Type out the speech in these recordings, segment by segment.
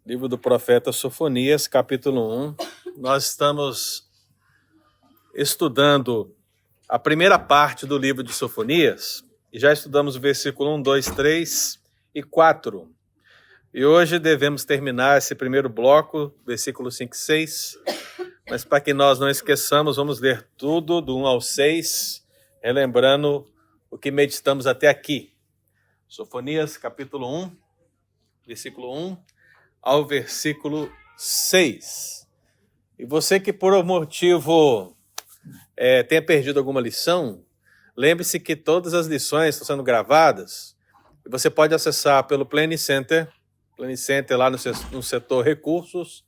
Livro do profeta Sofonias, capítulo 1. Nós estamos estudando a primeira parte do livro de Sofonias e já estudamos o versículo 1, 2, 3 e 4. E hoje devemos terminar esse primeiro bloco, versículo 5 e 6. Mas para que nós não esqueçamos, vamos ler tudo do 1 ao 6, relembrando o que meditamos até aqui. Sofonias, capítulo 1, versículo 1 ao versículo 6. E você que por algum motivo tenha perdido alguma lição, lembre-se que todas as lições estão sendo gravadas e você pode acessar pelo Plane Center lá no setor recursos.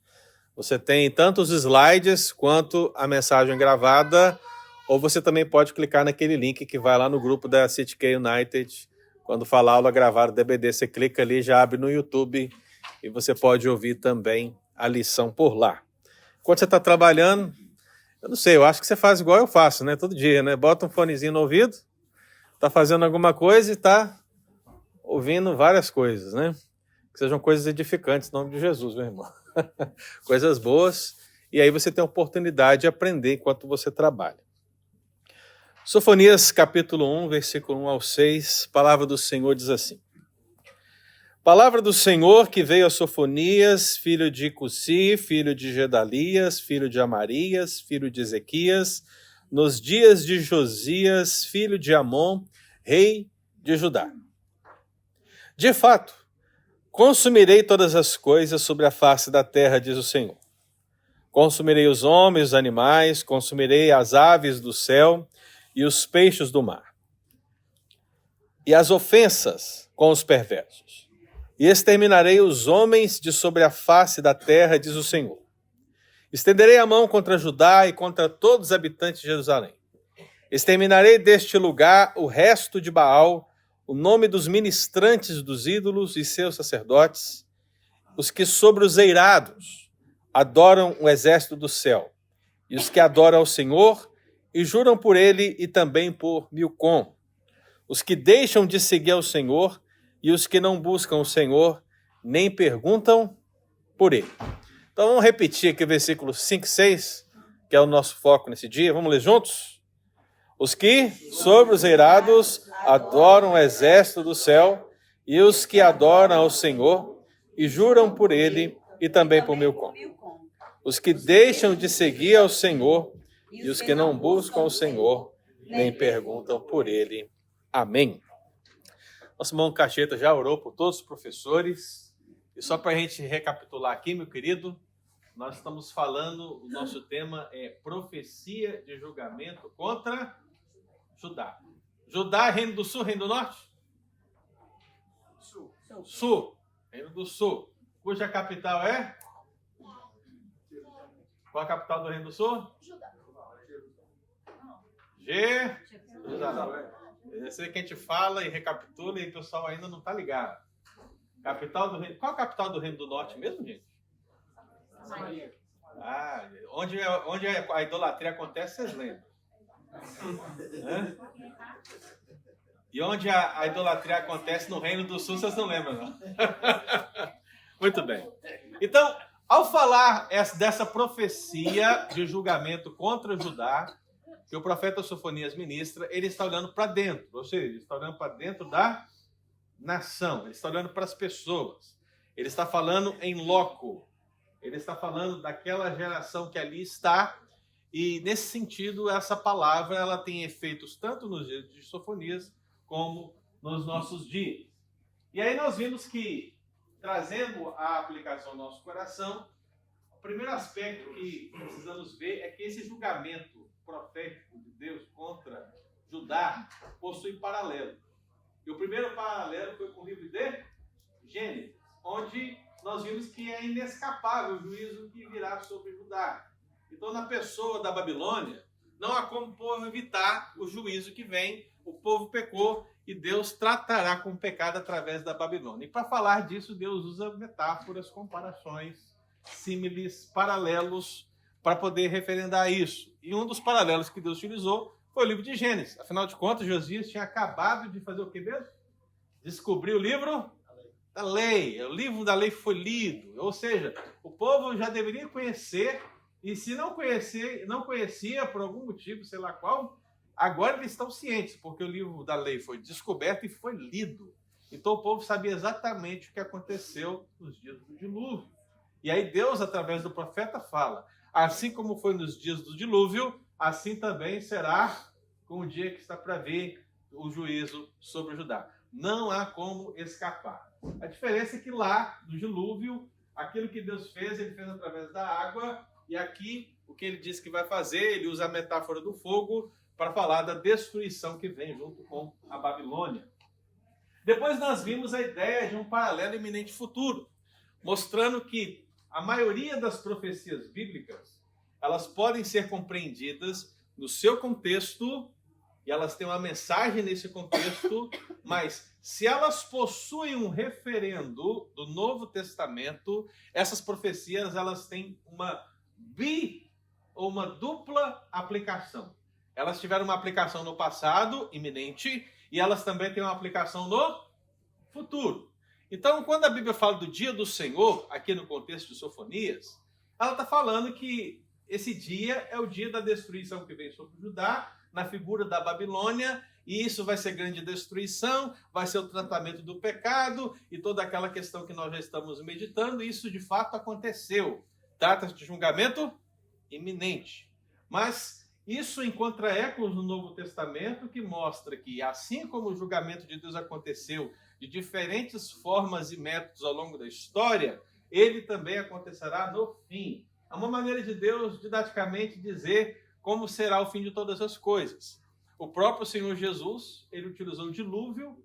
Você tem tanto os slides quanto a mensagem gravada, ou você também pode clicar naquele link que vai lá no grupo da CityK United. Quando falar aula gravada DBD, você clica ali, já abre no YouTube e você pode ouvir também a lição por lá. Quando você está trabalhando, eu não sei, eu acho que você faz igual eu faço, né? Todo dia, né? Bota um fonezinho no ouvido, está fazendo alguma coisa e está ouvindo várias coisas, né? Que sejam coisas edificantes, em nome de Jesus, meu irmão. Coisas boas, e aí você tem a oportunidade de aprender enquanto você trabalha. Sofonias, capítulo 1, versículo 1 ao 6, palavra do Senhor diz assim: Palavra do Senhor que veio a Sofonias, filho de Cussi, filho de Gedalias, filho de Amarias, filho de Ezequias, nos dias de Josias, filho de Amon, rei de Judá. De fato, consumirei todas as coisas sobre a face da terra, diz o Senhor. Consumirei os homens, os animais, consumirei as aves do céu e os peixes do mar, e as ofensas com os perversos. E exterminarei os homens de sobre a face da terra, diz o Senhor. Estenderei a mão contra Judá e contra todos os habitantes de Jerusalém. Exterminarei deste lugar o resto de Baal, o nome dos ministrantes dos ídolos e seus sacerdotes, os que sobre os eirados adoram o exército do céu, e os que adoram ao Senhor e juram por ele e também por Milcom, os que deixam de seguir ao Senhor e os que não buscam o Senhor, nem perguntam por ele. Então vamos repetir aqui o versículo 5 e 6, que é o nosso foco nesse dia. Vamos ler juntos? Os que sobre os eirados adoram o exército do céu e os que adoram ao Senhor e juram por ele e também por Milcom. Os que deixam de seguir ao Senhor e os que não buscam o Senhor, nem perguntam por ele. Amém. Nosso irmão Cacheta já orou por todos os professores. E só para a gente recapitular aqui, meu querido, nós estamos falando, o nosso tema é profecia de julgamento contra Judá. Judá, Reino do Sul, Reino do Norte? Sul. Reino do Sul. Cuja capital é? Qual a capital do Reino do Sul? Jerusalém. Eu sei que a gente fala e recapitula e o pessoal ainda não está ligado. Capital do Reino... Qual a capital do Reino do Norte mesmo, gente? Onde a idolatria acontece, vocês lembram? E onde a idolatria acontece no Reino do Sul, vocês não lembram, não? Muito bem. Então, ao falar dessa profecia de julgamento contra Judá, que o profeta Sofonias ministra, ele está olhando para dentro, ou seja, ele está olhando para dentro da nação, ele está olhando para as pessoas, ele está falando em loco, ele está falando daquela geração que ali está, e nesse sentido, essa palavra ela tem efeitos tanto nos dias de Sofonias como nos nossos dias. E aí nós vimos que, trazendo a aplicação ao nosso coração, o primeiro aspecto que precisamos ver é que esse julgamento profético de Deus contra Judá possui paralelo. E o primeiro paralelo foi com o livro de Gênesis, onde nós vimos que é inescapável o juízo que virá sobre Judá. Então, na pessoa da Babilônia, não há como evitar o juízo que vem. O povo pecou e Deus tratará com o pecado através da Babilônia. E para falar disso, Deus usa metáforas, comparações, símiles, paralelos, para poder referendar isso. E um dos paralelos que Deus utilizou foi o livro de Gênesis. Afinal de contas, Josias tinha acabado de fazer o que mesmo? Descobrir o livro da lei, o livro da lei foi lido, ou seja, o povo já deveria conhecer, e se não conhecia por algum motivo, sei lá qual, agora eles estão cientes, porque o livro da lei foi descoberto e foi lido. Então o povo sabia exatamente o que aconteceu nos dias do dilúvio. E aí Deus, através do profeta, fala: assim como foi nos dias do dilúvio, assim também será com o dia que está para vir o juízo sobre Judá. Não há como escapar. A diferença é que lá, no dilúvio, aquilo que Deus fez, ele fez através da água, e aqui, o que ele disse que vai fazer, ele usa a metáfora do fogo para falar da destruição que vem junto com a Babilônia. Depois nós vimos a ideia de um paralelo iminente futuro, mostrando que a maioria das profecias bíblicas, elas podem ser compreendidas no seu contexto, e elas têm uma mensagem nesse contexto, mas se elas possuem um referendo do Novo Testamento, essas profecias elas têm uma ou uma dupla aplicação. Elas tiveram uma aplicação no passado, iminente, e elas também têm uma aplicação no futuro. Então, quando a Bíblia fala do dia do Senhor, aqui no contexto de Sofonias, ela está falando que esse dia é o dia da destruição que vem sobre Judá, na figura da Babilônia, e isso vai ser grande destruição, vai ser o tratamento do pecado, e toda aquela questão que nós já estamos meditando, isso de fato aconteceu. Trata-se de julgamento iminente. Mas isso encontra ecos no Novo Testamento, que mostra que, assim como o julgamento de Deus aconteceu de diferentes formas e métodos ao longo da história, ele também acontecerá no fim. É uma maneira de Deus, didaticamente, dizer como será o fim de todas as coisas. O próprio Senhor Jesus, ele utilizou o dilúvio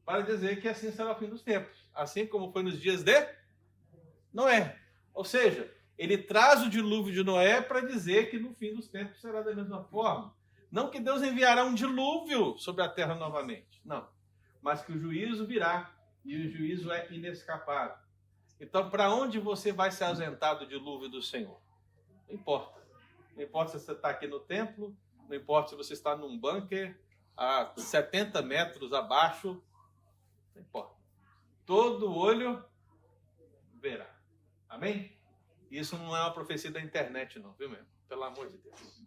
para dizer que assim será o fim dos tempos. Assim como foi nos dias de Noé. Ou seja, ele traz o dilúvio de Noé para dizer que no fim dos tempos será da mesma forma. Não que Deus enviará um dilúvio sobre a terra novamente. Não. Mas que o juízo virá. E o juízo é inescapável. Então, para onde você vai se ausentar do dilúvio do Senhor? Não importa. Não importa se você está aqui no templo, não importa se você está num bunker a 70 metros abaixo, não importa. Todo olho verá. Amém? Isso não é uma profecia da internet, não, viu mesmo? Pelo amor de Deus.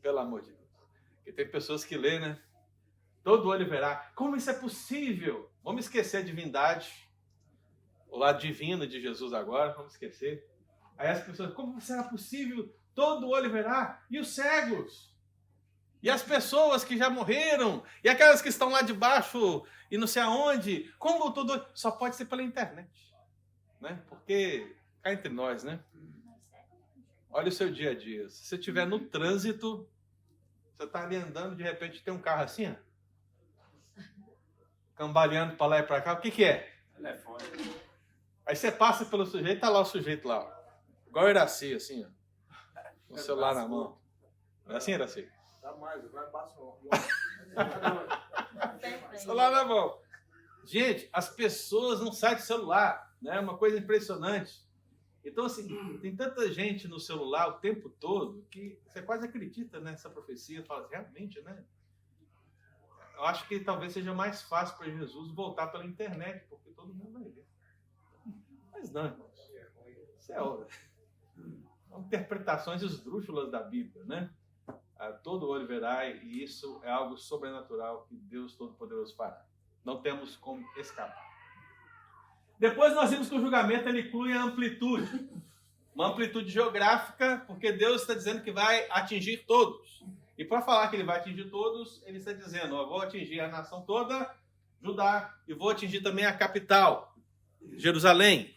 Pelo amor de Deus. Porque tem pessoas que lêem, né? Todo olho verá. Como isso é possível? Vamos esquecer a divindade, o lado divino de Jesus agora, vamos esquecer. Aí as pessoas, como será possível? Todo olho verá. E os cegos? E as pessoas que já morreram? E aquelas que estão lá debaixo e não sei aonde? Como todo olho? Só pode ser pela internet. Né? Porque, cá entre nós, né? Olha o seu dia a dia. Se você estiver no trânsito, você está ali andando, de repente tem um carro assim, ó, cambaleando para lá e para cá. O que é? Telefone. Aí você passa pelo sujeito, tá lá o sujeito lá, ó. Igual o Iraci, assim, ó. Com o celular na mão. Não é assim, Iraci? Tá mais, vai passar. Celular na mão. Gente, as pessoas não saem do celular, né? É uma coisa impressionante. Então, assim, tem tanta gente no celular o tempo todo que você quase acredita nessa profecia. Fala assim, realmente, né? Eu acho que talvez seja mais fácil para Jesus voltar pela internet, porque todo mundo vai ver. Mas não, irmãos. Isso é obra. São interpretações esdrúxulas da Bíblia, né? Todo olho verá, e isso é algo sobrenatural que Deus Todo-Poderoso fará. Não temos como escapar. Depois nós vimos que o julgamento ele inclui a amplitude. Uma amplitude geográfica, porque Deus está dizendo que vai atingir todos. E para falar que ele vai atingir todos, ele está dizendo, ó, vou atingir a nação toda, Judá, e vou atingir também a capital, Jerusalém.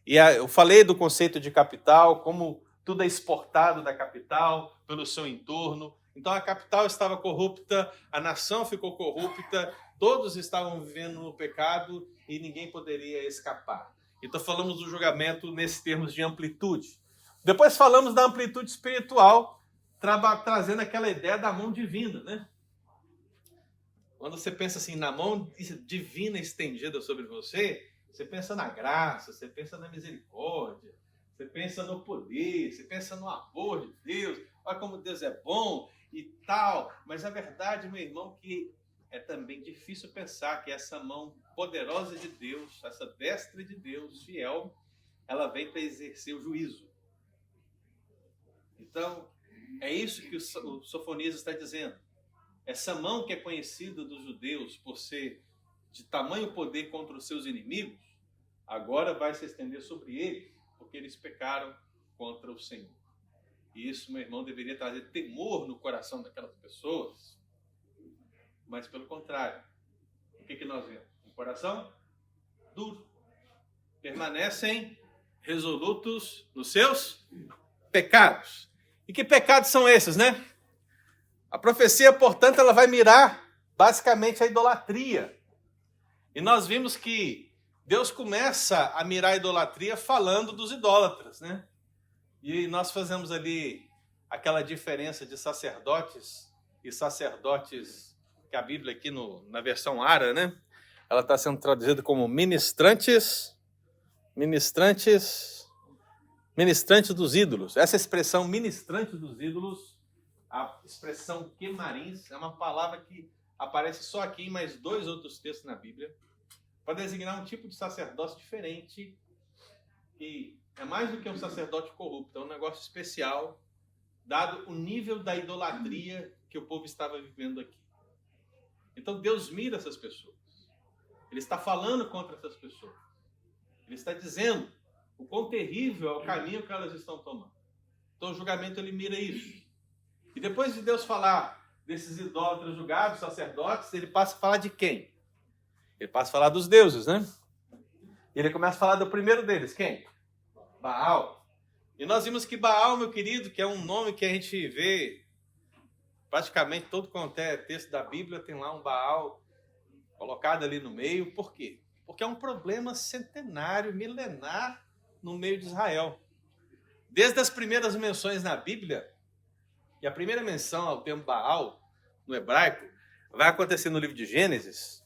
E eu falei do conceito de capital, como tudo é exportado da capital, pelo seu entorno. Então a capital estava corrupta, a nação ficou corrupta, todos estavam vivendo no pecado e ninguém poderia escapar. Então falamos do julgamento nesses termos de amplitude. Depois falamos da amplitude espiritual, trazendo aquela ideia da mão divina, né? Quando você pensa assim, na mão divina estendida sobre você, você pensa na graça, você pensa na misericórdia, você pensa no poder, você pensa no amor de Deus, olha como Deus é bom e tal. Mas a verdade, meu irmão, que é também difícil pensar que essa mão poderosa de Deus, essa destra de Deus fiel, ela vem para exercer o juízo. Então, é isso que o Sofonias está dizendo. Essa mão que é conhecida dos judeus por ser de tamanho poder contra os seus inimigos, agora vai se estender sobre eles, porque eles pecaram contra o Senhor. E isso, meu irmão, deveria trazer temor no coração daquelas pessoas, mas pelo contrário, o que nós vemos? Um coração duro. Permanecem resolutos nos seus pecados. E que pecados são esses, né? A profecia, portanto, ela vai mirar basicamente a idolatria. E nós vimos que Deus começa a mirar a idolatria falando dos idólatras, né? E nós fazemos ali aquela diferença de sacerdotes e sacerdotes, que a Bíblia aqui na versão Ara, né? Ela está sendo traduzida como ministrantes dos ídolos. Essa expressão ministrante dos ídolos, a expressão quemarins, é uma palavra que aparece só aqui em mais 2 outros textos na Bíblia, para designar um tipo de sacerdócio diferente, que é mais do que um sacerdote corrupto, é um negócio especial, dado o nível da idolatria que o povo estava vivendo aqui. Então Deus mira essas pessoas. Ele está falando contra essas pessoas. Ele está dizendo o quão terrível é o caminho que elas estão tomando. Então o julgamento ele mira isso. E depois de Deus falar desses idólatras julgados, sacerdotes, ele passa a falar de quem? Ele passa a falar dos deuses, né? E ele começa a falar do primeiro deles, quem? Baal. E nós vimos que Baal, meu querido, que é um nome que a gente vê praticamente todo quanto é texto da Bíblia, tem lá um Baal colocado ali no meio. Por quê? Porque é um problema centenário, milenar no meio de Israel. Desde as primeiras menções na Bíblia, e a primeira menção ao termo Baal, no hebraico, vai acontecer no livro de Gênesis,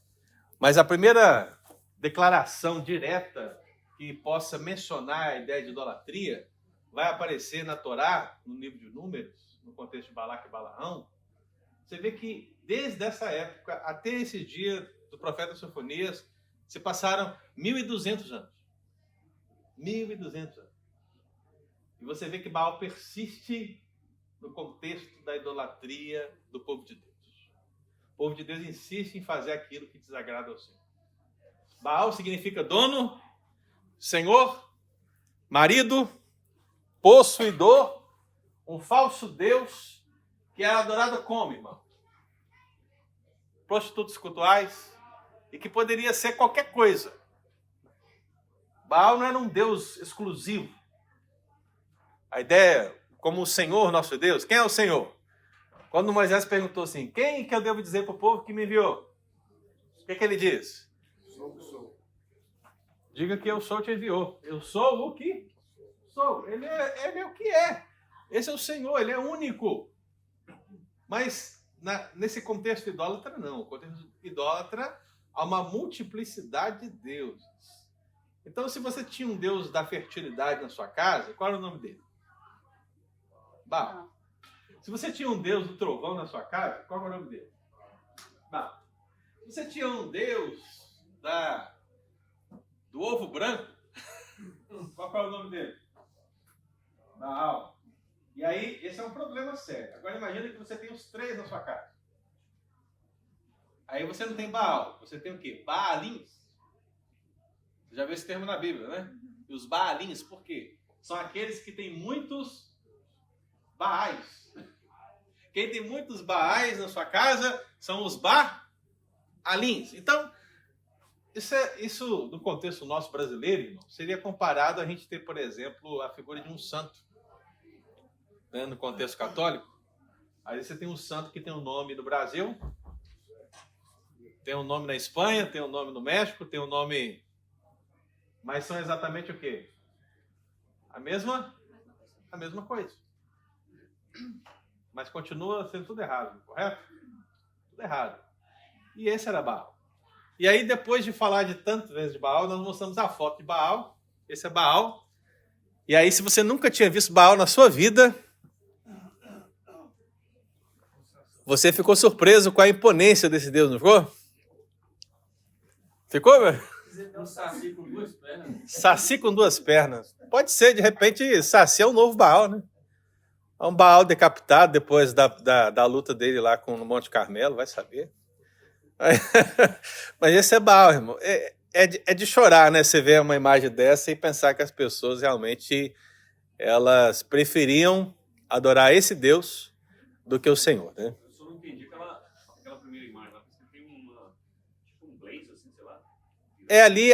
mas a primeira declaração direta que possa mencionar a ideia de idolatria vai aparecer na Torá, no livro de Números, no contexto de Balaque e Balaão. Você vê que desde essa época até esse dia do profeta Sofonias se passaram 1.200 anos. 1.200 anos. E você vê que Baal persiste no contexto da idolatria do povo de Deus. O povo de Deus insiste em fazer aquilo que desagrada ao Senhor. Baal significa dono, senhor, marido, possuidor, um falso Deus que era adorado como, irmão? Prostitutos cultuais, e que poderia ser qualquer coisa. Baal não era um Deus exclusivo. A ideia, como o Senhor nosso Deus, quem é o Senhor? Quando Moisés perguntou assim, quem que eu devo dizer para o povo que me enviou? O que ele diz? Sou. Diga que eu sou te enviou. Eu sou o que sou. Ele é o que é. Esse é o Senhor, ele é único. Mas nesse contexto idólatra, não. O contexto idólatra, há uma multiplicidade de deuses. Então, se você tinha um Deus da fertilidade na sua casa, qual era o nome dele? Baal. Se você tinha um Deus do trovão na sua casa, qual era o nome dele? Baal. Se você tinha um Deus do ovo branco, qual era o nome dele? Baal. E aí, esse é um problema sério. Agora imagina que você tem os 3 na sua casa. Aí você não tem Baal, você tem o quê? Baalins. Você já viu esse termo na Bíblia, né? E os Baalins, por quê? São aqueles que têm muitos Baais. Quem tem muitos Baais na sua casa são os Baalins. Então, isso no contexto nosso brasileiro, irmão, seria comparado a gente ter, por exemplo, a figura de um santo, né, no contexto católico. Aí você tem um santo que tem um nome no Brasil, tem um nome na Espanha, tem um nome no México, tem um nome... Mas são exatamente o quê? A mesma coisa. Mas continua sendo tudo errado, correto? Tudo errado. E esse era Baal. E aí, depois de falar de tantas vezes de Baal, nós mostramos a foto de Baal. Esse é Baal. E aí, se você nunca tinha visto Baal na sua vida, você ficou surpreso com a imponência desse Deus, não ficou? Ficou, meu? Um saci com duas pernas. Saci com duas pernas. Pode ser, de repente, Saci é o novo Baal, né? É um Baal decapitado depois da luta dele lá no Monte Carmelo, vai saber. Mas esse é Baal, irmão. É de chorar, né? Você ver uma imagem dessa e pensar que as pessoas realmente elas preferiam adorar esse Deus do que o Senhor, né? Eu só não entendi aquela primeira imagem lá, porque tem tipo um blaze, assim, sei lá. Ali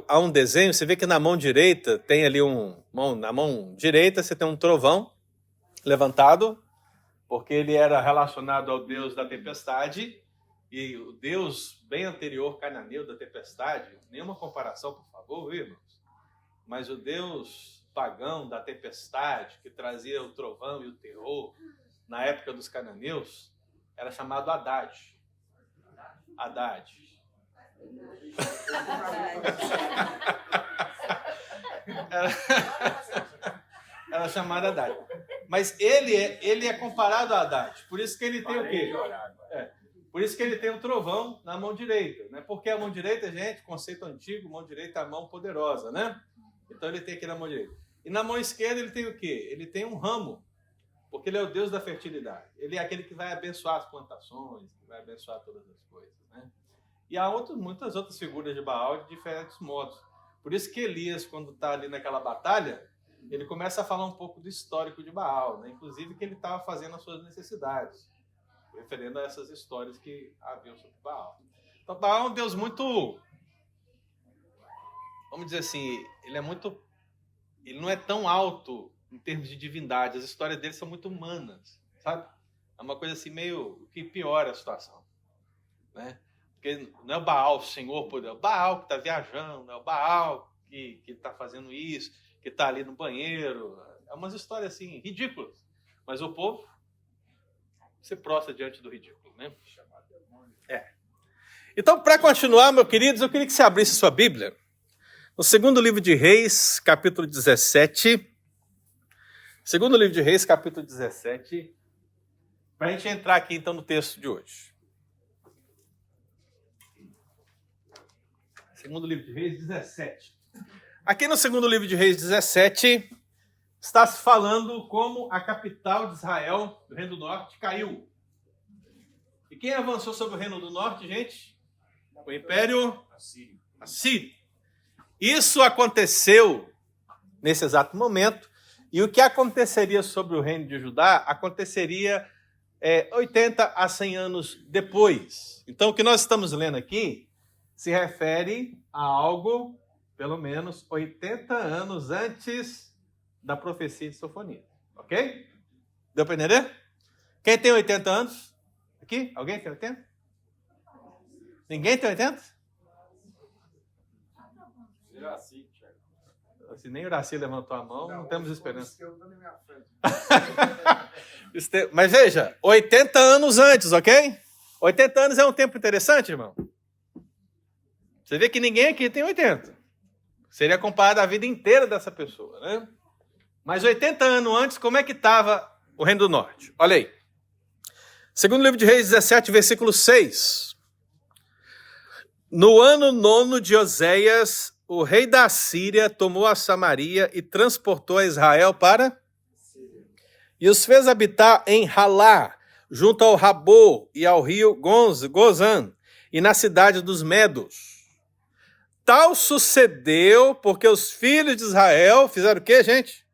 há um desenho, você vê que na mão direita tem ali na mão direita você tem um trovão levantado, porque ele era relacionado ao Deus da tempestade, e o Deus bem anterior, cananeu da tempestade, nenhuma comparação, por favor, viu, irmãos? Mas o Deus pagão da tempestade, que trazia o trovão e o terror na época dos cananeus, era chamado Haddad. Haddad. Era chamado Haddad. Mas ele é comparado a Haddad. Por isso que ele tem o quê? Por isso que ele tem o trovão na mão direita, né? Porque a mão direita, gente, conceito antigo, mão direita é a mão poderosa, né? Então ele tem aqui na mão direita. E na mão esquerda ele tem o quê? Ele tem um ramo, porque ele é o Deus da fertilidade. Ele é aquele que vai abençoar as plantações, que vai abençoar todas as coisas, né? E há muitas outras figuras de Baal de diferentes modos. Por isso que Elias, quando está ali naquela batalha, ele começa a falar um pouco do histórico de Baal, né? Inclusive que ele estava fazendo as suas necessidades, referendo a essas histórias que haviam sobre Baal. Então Baal é um Deus muito, vamos dizer assim, ele não é tão alto em termos de divindade, as histórias dele são muito humanas, sabe? É uma coisa assim meio que piora a situação, né? Porque não é o Baal, o Senhor poder, é o Baal que está viajando, é o Baal que está fazendo isso, que está ali no banheiro. É umas histórias assim, ridículas. Mas o povo se prostra diante do ridículo, né? Então, para continuar, meus queridos, eu queria que você abrisse sua Bíblia no segundo livro de Reis, capítulo 17. Segundo livro de Reis, capítulo 17. Para a gente entrar aqui, então, no texto de hoje. Segundo livro de Reis, 17. Aqui no segundo livro de Reis 17, está se falando como a capital de Israel, do Reino do Norte, caiu. E quem avançou sobre o Reino do Norte, gente? O Império Assírio. Isso aconteceu nesse exato momento, e o que aconteceria sobre o Reino de Judá aconteceria 80 a 100 anos depois. Então, o que nós estamos lendo aqui se refere a algo, pelo menos 80 anos antes da profecia de Sofonias. Ok? Deu para entender? Quem tem 80 anos? Aqui? Alguém tem 80? Ninguém tem 80? Se nem o Uraci levantou a mão, não temos esperança. Mas veja, 80 anos antes, ok? 80 anos é um tempo interessante, irmão. Você vê que ninguém aqui tem 80. Seria comparado à vida inteira dessa pessoa, né? Mas 80 anos antes, como é que estava o Reino do Norte? Olha aí. Segundo livro de Reis 17, versículo 6. No ano 9 de Oséias, o rei da Síria tomou a Samaria e transportou a Israel para... E os fez habitar em Halá, junto ao Rabor e ao rio Gozan, e na cidade dos Medos. Tal sucedeu porque os filhos de Israel fizeram o quê, gente?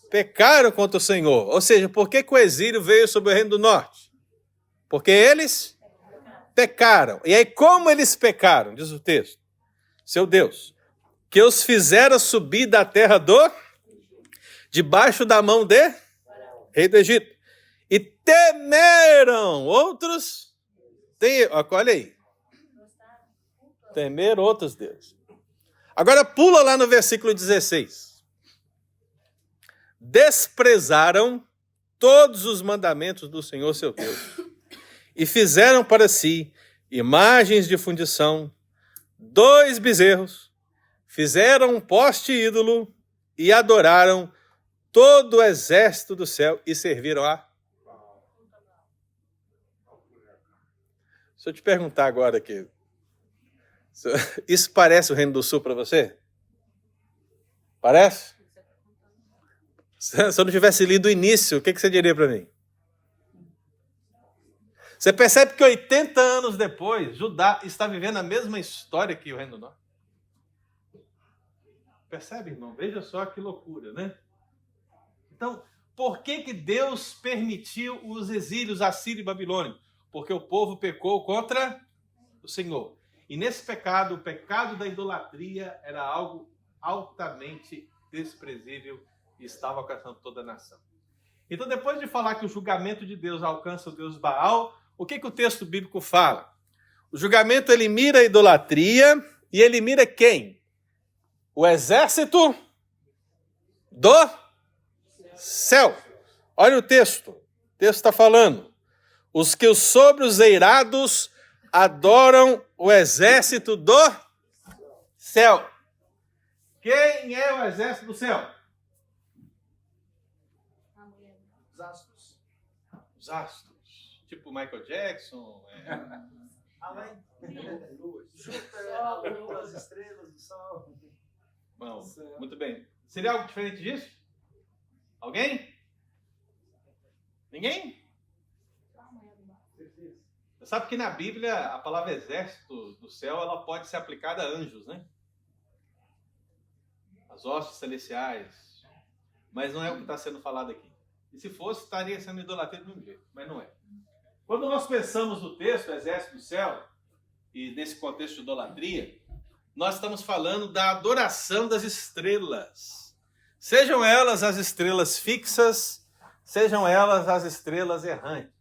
Pecaram contra o Senhor. Ou seja, por que o exílio veio sobre o Reino do Norte? Porque eles pecaram. E aí, como eles pecaram? Diz o texto. Seu Deus, que os fizera subir da terra debaixo da mão de rei do Egito. E temeram outros. Olha aí. Temer outros deuses. Agora pula lá no versículo 16. Desprezaram todos os mandamentos do Senhor seu Deus e fizeram para si imagens de fundição, 2 bezerros, fizeram um poste ídolo e adoraram todo o exército do céu e serviram a... Se eu te perguntar agora aqui, Isso parece o Reino do Sul para você? Parece? Se eu não tivesse lido o início, o que você diria para mim? Você percebe que 80 anos depois, Judá está vivendo a mesma história que o Reino do Norte. Percebe, irmão? Veja só que loucura, né? Então, por que Deus permitiu os exílios assírio e babilônico? Porque o povo pecou contra o Senhor. E nesse pecado, o pecado da idolatria era algo altamente desprezível e estava alcançando toda a nação. Então, depois de falar que o julgamento de Deus alcança o Deus Baal, o que o texto bíblico fala? O julgamento, ele mira a idolatria e ele mira quem? O exército do céu. Olha o texto. O texto está falando. Os que sobre os eirados adoram o exército do céu. Quem é o exército do céu? Os astros. Os astros. Tipo Michael Jackson. Além. Júpiter, a lua, as estrelas, o sol. Bom, muito bem. Seria algo diferente disso? Alguém? Ninguém? Você sabe que na Bíblia a palavra exército do céu ela pode ser aplicada a anjos, né? As hostes celestiais. Mas não é o que está sendo falado aqui. E se fosse, estaria sendo idolatria do mesmo jeito, mas não é. Quando nós pensamos no texto, exército do céu, e nesse contexto de idolatria, nós estamos falando da adoração das estrelas. Sejam elas as estrelas fixas, sejam elas as estrelas errantes.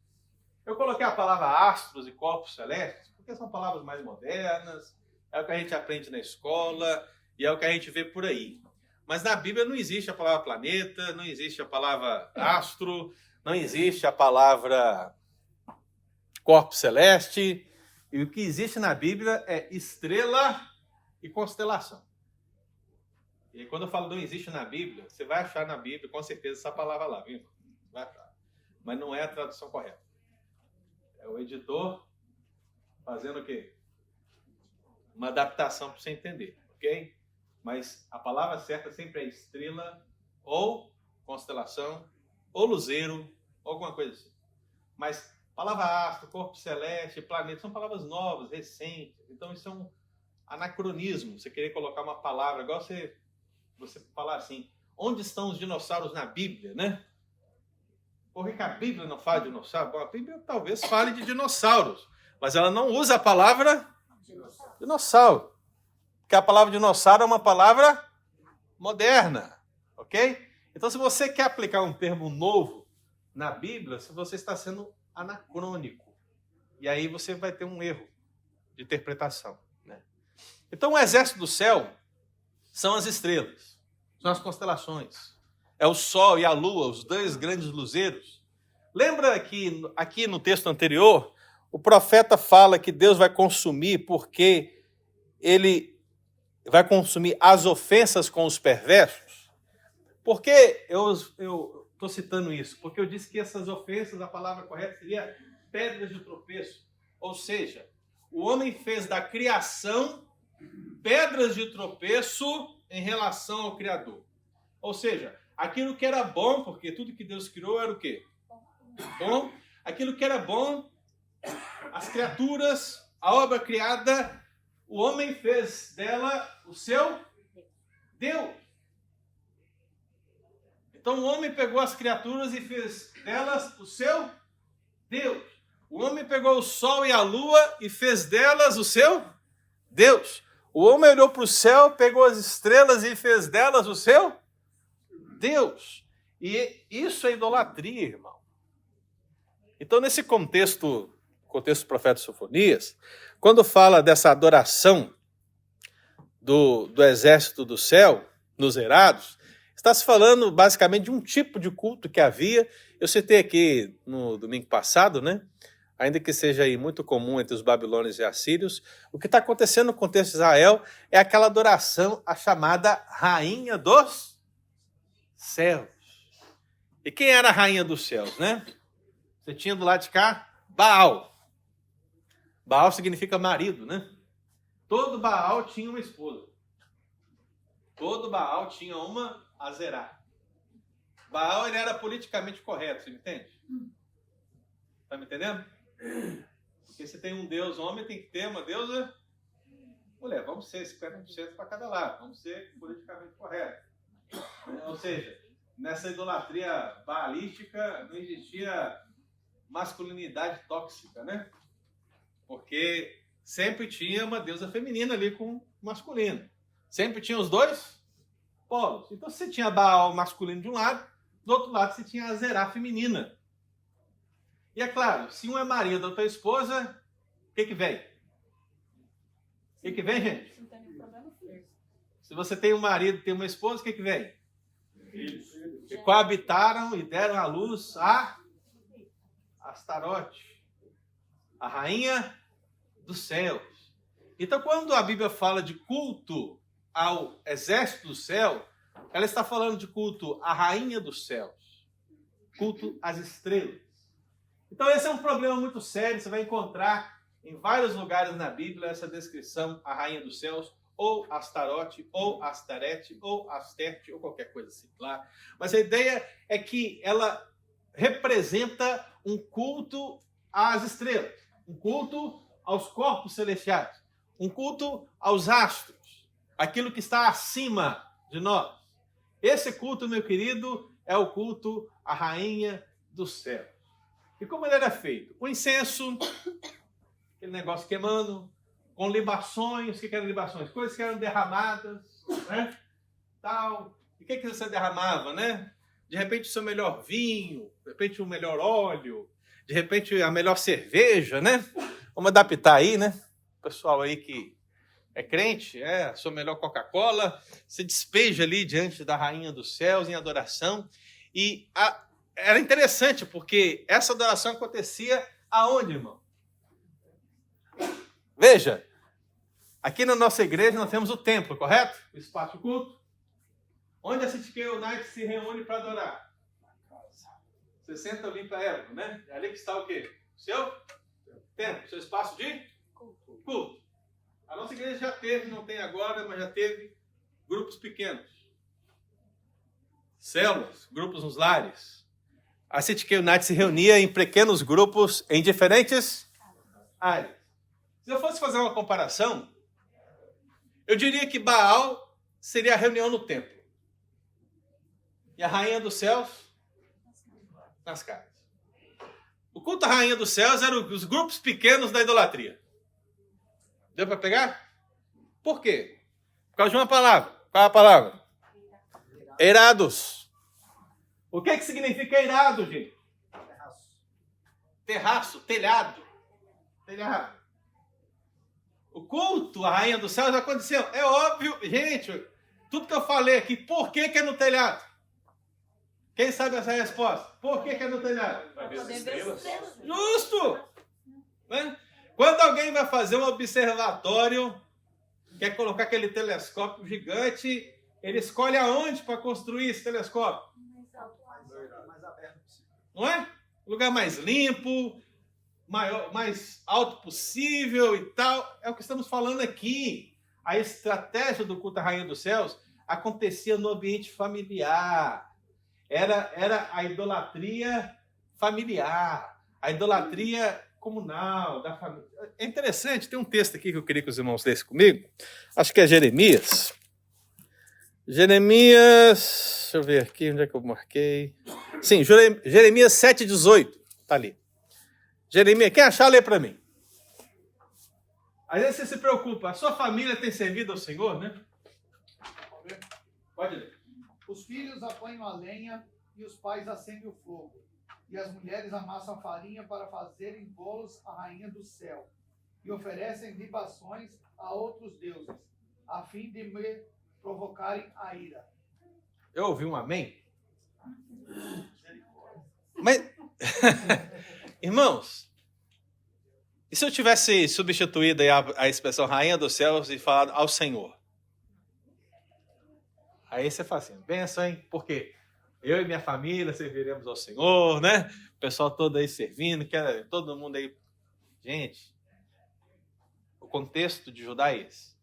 Eu coloquei a palavra astros e corpos celestes, porque são palavras mais modernas, é o que a gente aprende na escola, e é o que a gente vê por aí. Mas na Bíblia não existe a palavra planeta, não existe a palavra astro, não existe a palavra corpo celeste. E o que existe na Bíblia é estrela e constelação. E aí, quando eu falo não existe na Bíblia, você vai achar na Bíblia, com certeza, essa palavra lá, viu? Vai achar. Mas não é a tradução correta. É o editor fazendo o quê? Uma adaptação para você entender, ok? Mas a palavra certa sempre é estrela, ou constelação, ou luzeiro, ou alguma coisa assim. Mas palavra astro, corpo celeste, planeta, são palavras novas, recentes. Então isso é um anacronismo. Você querer colocar uma palavra, igual você falar assim, onde estão os dinossauros na Bíblia, né? Por que a Bíblia não fala de dinossauro? Bom, a Bíblia talvez fale de dinossauros, mas ela não usa a palavra dinossauro. Porque a palavra dinossauro é uma palavra moderna, ok? Então, se você quer aplicar um termo novo na Bíblia, você está sendo anacrônico. E aí você vai ter um erro de interpretação, né? Então, o exército do céu são as estrelas, são as constelações. É o sol e a lua, os dois grandes luzeiros. Lembra que aqui no texto anterior, o profeta fala que Deus vai consumir porque ele vai consumir as ofensas com os perversos? Por que eu estou citando isso? Porque eu disse que essas ofensas, a palavra correta seria pedras de tropeço. Ou seja, o homem fez da criação pedras de tropeço em relação ao Criador. Ou seja, aquilo que era bom, porque tudo que Deus criou era o quê? Bom. Aquilo que era bom, as criaturas, a obra criada, o homem fez dela o seu Deus. Então o homem pegou as criaturas e fez delas o seu Deus. O homem pegou o sol e a lua e fez delas o seu Deus. O homem olhou para o céu, pegou as estrelas e fez delas o seu Deus. E isso é idolatria, irmão. Então, nesse contexto do profeta Sofonias, quando fala dessa adoração do exército do céu, nos eirados, está se falando basicamente de um tipo de culto que havia. Eu citei aqui no domingo passado, né? Ainda que seja aí muito comum entre os babilônios e assírios, o que está acontecendo no contexto de Israel é aquela adoração à chamada Rainha dos Céus. E quem era a Rainha dos Céus, né? Você tinha do lado de cá Baal. Baal significa marido, né? Todo Baal tinha uma esposa. Todo Baal tinha uma Azerá. Baal ele era politicamente correto, você me entende? Tá me entendendo? Porque se tem um deus homem, tem que ter uma deusa mulher. Vamos ser 50% para cada lado. Vamos ser politicamente corretos. Ou seja, nessa idolatria baalística não existia masculinidade tóxica, né? Porque sempre tinha uma deusa feminina ali com o masculino. Sempre tinha os dois polos. Então você tinha Baal masculino de um lado, do outro lado você tinha a Azerá feminina. E é claro, se um é marido da outra esposa, o que vem? O que vem, gente? Não tem nenhum problema com isso. Se você tem um marido e tem uma esposa, o que vem? Que coabitaram e deram à luz a Astarote, a rainha dos céus. Então, quando a Bíblia fala de culto ao exército do céu, ela está falando de culto à rainha dos céus, culto às estrelas. Então, esse é um problema muito sério. Você vai encontrar em vários lugares na Bíblia essa descrição, a rainha dos céus, ou Astarote, ou Astarete, ou Asterte, ou qualquer coisa assim lá. Mas a ideia é que ela representa um culto às estrelas, um culto aos corpos celestiais, um culto aos astros, aquilo que está acima de nós. Esse culto, meu querido, é o culto à rainha dos céus. E como ele era feito? Com incenso, aquele negócio queimando, com libações. O que eram libações? Coisas que eram derramadas, né? Tal. E o que você derramava, né? De repente o seu melhor vinho, de repente o melhor óleo, de repente a melhor cerveja, né? Vamos adaptar aí, né? O pessoal aí que é crente, a sua melhor Coca-Cola, se despeja ali diante da rainha dos céus em adoração. E era interessante, porque essa adoração acontecia aonde, irmão? Veja, aqui na nossa igreja nós temos o templo, correto? O espaço de culto. Onde a City Night se reúne para adorar? Você senta ali para ela, né? É ali que está o quê? O seu templo, seu espaço de culto. A nossa igreja já teve, não tem agora, mas já teve grupos pequenos. Células, grupos nos lares. A City Night se reunia em pequenos grupos em diferentes áreas. Se eu fosse fazer uma comparação, eu diria que Baal seria a reunião no templo. E a rainha dos céus nas casas. O culto à rainha dos céus eram os grupos pequenos da idolatria. Deu para pegar? Por quê? Por causa de uma palavra. Qual é a palavra? Eirados. O que significa eirado, gente? Terraço, telhado. Telhado. O culto à rainha dos céus aconteceu. É óbvio, gente, tudo que eu falei aqui, por que é no telhado? Quem sabe essa resposta? Por que é no telhado? Vai ver as estrelas. Justo! Né? Quando alguém vai fazer um observatório, quer colocar aquele telescópio gigante, ele escolhe aonde para construir esse telescópio? Mais aberto possível. Não é? O lugar mais limpo, mais alto possível e tal. É o que estamos falando aqui. A estratégia do culto à Rainha dos Céus acontecia no ambiente familiar. Era a idolatria familiar, a idolatria comunal, da família. É interessante, tem um texto aqui que eu queria que os irmãos lessem comigo. Acho que é Jeremias. Jeremias, deixa eu ver aqui, onde é que eu marquei? Sim, Jeremias 7,18, tá ali. Jeremias, quem achar, lê para mim. Às vezes você se preocupa, a sua família tem servido ao Senhor, né? Pode ler. Os filhos apanham a lenha e os pais acendem o fogo. E as mulheres amassam a farinha para fazerem bolos à rainha do céu. E oferecem libações a outros deuses, a fim de me provocarem a ira. Eu ouvi um amém? Mas, irmãos, e se eu tivesse substituído aí a expressão rainha dos céus e falado ao Senhor? Aí você fala assim, benção, hein? Por quê? Eu e minha família serviremos ao Senhor, né? O pessoal todo aí servindo, todo mundo aí. Gente, O contexto de Judá é esse.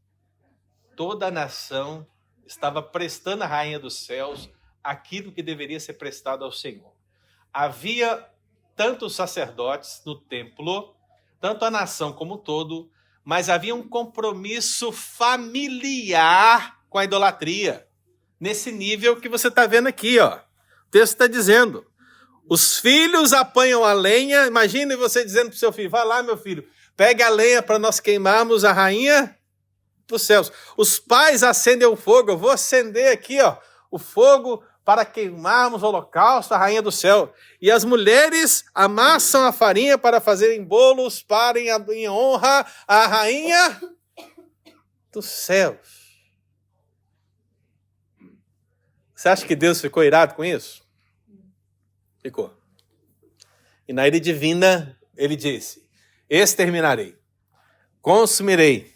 Toda a nação estava prestando à rainha dos céus aquilo que deveria ser prestado ao Senhor. Havia tantos sacerdotes no templo, tanto a nação como um todo, mas havia um compromisso familiar com a idolatria. Nesse nível que você está vendo aqui, ó. O texto está dizendo: os filhos apanham a lenha. Imagine você dizendo para o seu filho: vai lá, meu filho, pegue a lenha para nós queimarmos a rainha dos céus. Os pais acendem o fogo. Eu vou acender aqui, ó, o fogo para queimarmos o holocausto, a rainha do céu. E as mulheres amassam a farinha para fazerem bolos para em honra à rainha dos céus. Você acha que Deus ficou irado com isso? Ficou. E na ira divina, ele disse: exterminarei, consumirei,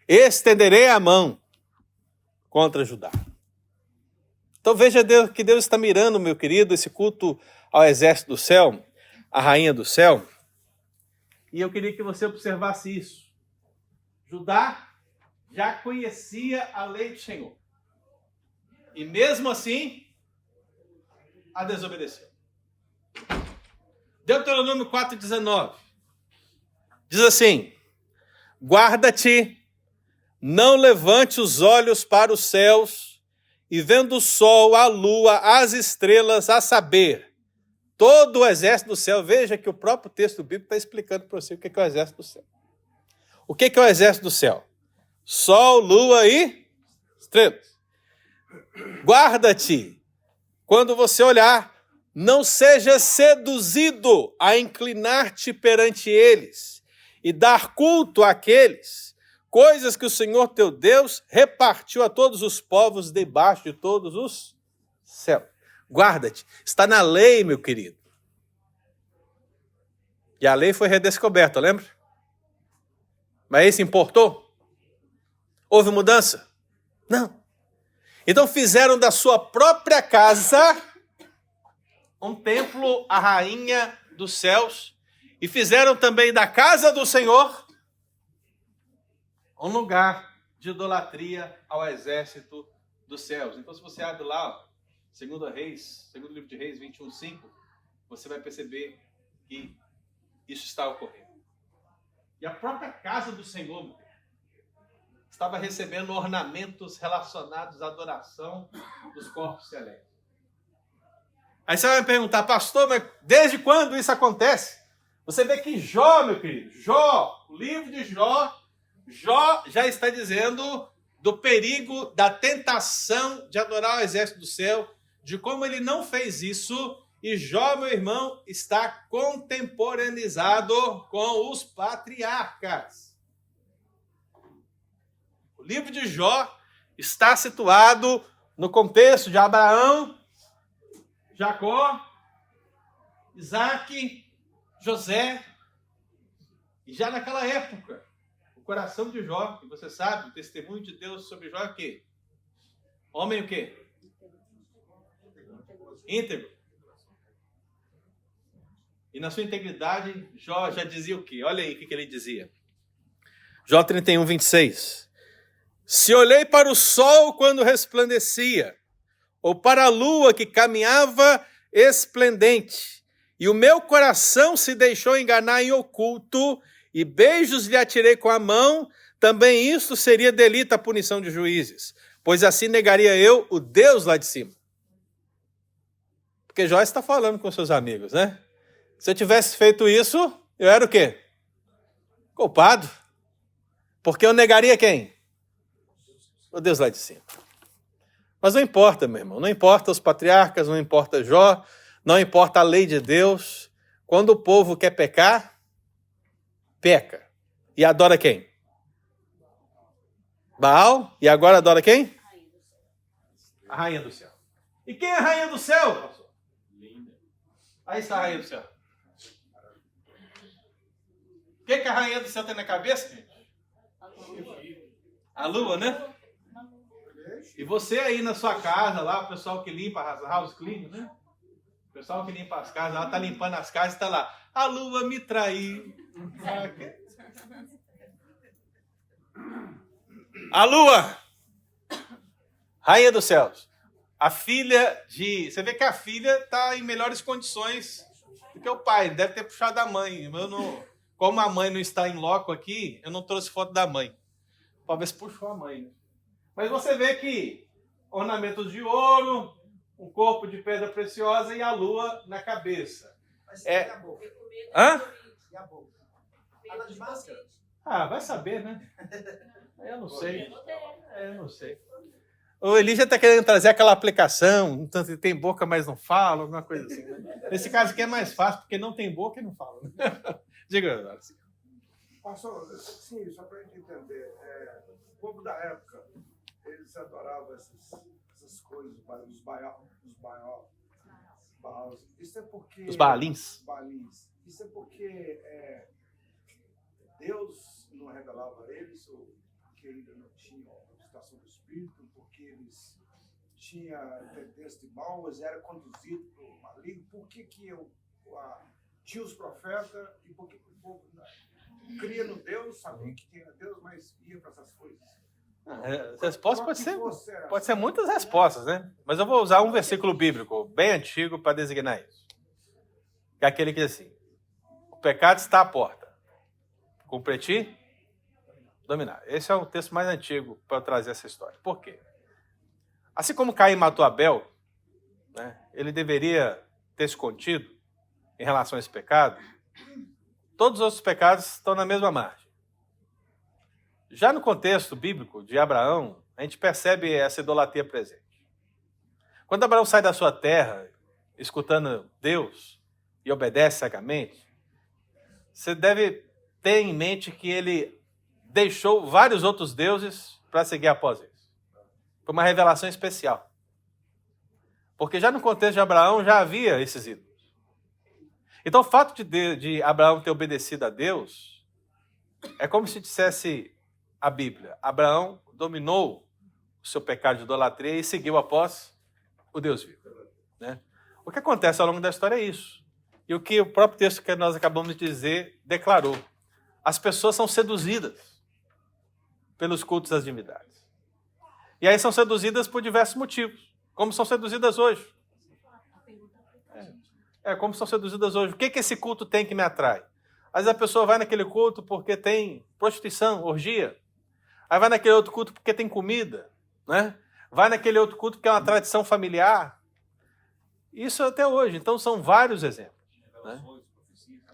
estenderei a mão contra Judá. Então veja Deus, que Deus está mirando, meu querido, esse culto ao exército do céu, à rainha do céu. E eu queria que você observasse isso. Judá já conhecia a lei do Senhor. E mesmo assim, a desobedeceu. Deuteronômio 4,19 diz assim: guarda-te, não levante os olhos para os céus, e vendo o sol, a lua, as estrelas, a saber, todo o exército do céu. Veja que o próprio texto bíblico está explicando para você o que é o exército do céu. O que é o exército do céu? Sol, lua e estrelas. Guarda-te, quando você olhar, não seja seduzido a inclinar-te perante eles e dar culto àqueles, coisas que o Senhor teu Deus repartiu a todos os povos debaixo de todos os céus. Guarda-te, está na lei, meu querido. E a lei foi redescoberta, lembra? Mas isso importou? Houve mudança? Não. Então fizeram da sua própria casa um templo à rainha dos céus, e fizeram também da casa do Senhor um lugar de idolatria ao exército dos céus. Então se você abre lá, segundo livro de Reis 21:5, você vai perceber que isso está ocorrendo. E a própria casa do Senhor estava recebendo ornamentos relacionados à adoração dos corpos celestes. Aí você vai me perguntar: pastor, mas desde quando isso acontece? Você vê que Jó, meu querido, o livro de Jó já está dizendo do perigo, da tentação de adorar o exército do céu, de como ele não fez isso, e Jó, meu irmão, está contemporaneizado com os patriarcas. O livro de Jó está situado no contexto de Abraão, Jacó, Isaac, José. E já naquela época, o coração de Jó, e você sabe, o testemunho de Deus sobre Jó é o quê? Homem o quê? Íntegro. E na sua integridade, Jó já dizia o quê? Olha aí o que ele dizia. Jó 31:26. Se olhei para o sol quando resplandecia, ou para a lua que caminhava esplendente, e o meu coração se deixou enganar em oculto, e beijos lhe atirei com a mão, também isto seria delito à punição de juízes, pois assim negaria eu o Deus lá de cima. Porque Jó está falando com seus amigos, né? Se eu tivesse feito isso, eu era o quê? Culpado. Porque eu negaria quem? O Deus lá de cima. Mas não importa, meu irmão. Não importa os patriarcas, não importa Jó, não importa a lei de Deus. Quando o povo quer pecar, peca. E adora quem? Baal. E agora adora quem? A rainha do céu. E quem é a rainha do céu, pastor? Linda. Aí está a rainha do céu. O que a rainha do céu tem na cabeça, gente? A lua, né? E você aí na sua casa, lá, o pessoal que limpa as house clean, né? O pessoal que limpa as casas, ela está limpando as casas e está lá. A lua me traiu. A lua, rainha dos céus. A filha de... Você vê que a filha está em melhores condições do que o pai. Deve ter puxado a mãe. Eu não... Como a mãe não está em loco aqui, eu não trouxe foto da mãe. Talvez puxou a mãe. Né? Mas você vê que ornamentos de ouro, um corpo de pedra preciosa e a lua na cabeça. Mas É- e a boca? Hã? E a boca? Ela de máscara? Ah, vai saber, né? Eu não sei. Eu não sei. O Elígia está querendo trazer aquela aplicação, então tem boca, mas não fala, alguma coisa assim. Né? Nesse caso aqui é mais fácil, porque não tem boca e não fala. Né? Diga, assim. Pastor, sim, só para a gente entender, o povo da época, eles adoravam essas coisas, os Baals. Isso é porque... Os Baalins. Baalins. Isso é porque Deus não revelava a eles, ou porque ainda não tinham a visitação do Espírito, porque eles tinham tendência de mal, eles eram conduzidos por maligno. Por que tinha os profetas e por que o povo cria no Deus, sabia que tinha Deus, mas ia para essas coisas? A resposta pode ser muitas respostas, né? Mas eu vou usar um versículo bíblico bem antigo para designar isso. Que é aquele que diz assim: o pecado está à porta. Cumpre ti, dominar. Esse é o texto mais antigo para eu trazer essa história. Por quê? Assim como Caim matou Abel, né, ele deveria ter se contido em relação a esse pecado. Todos os outros pecados estão na mesma margem. Já no contexto bíblico de Abraão, a gente percebe essa idolatria presente. Quando Abraão sai da sua terra, escutando Deus, e obedece cegamente, você deve ter em mente que ele deixou vários outros deuses para seguir após eles. Foi uma revelação especial. Porque já no contexto de Abraão já havia esses ídolos. Então o fato de Abraão ter obedecido a Deus é como se dissesse a Bíblia: Abraão dominou o seu pecado de idolatria e seguiu após o Deus vivo. Né? O que acontece ao longo da história é isso. E o que o próprio texto que nós acabamos de dizer declarou. As pessoas são seduzidas pelos cultos às divindades. E aí são seduzidas por diversos motivos, como são seduzidas hoje. Como são seduzidas hoje. O que esse culto tem que me atrai? Às vezes a pessoa vai naquele culto porque tem prostituição, orgia. Aí vai naquele outro culto porque tem comida. Né? Vai naquele outro culto porque é uma tradição familiar. Isso até hoje. Então são vários exemplos. Né?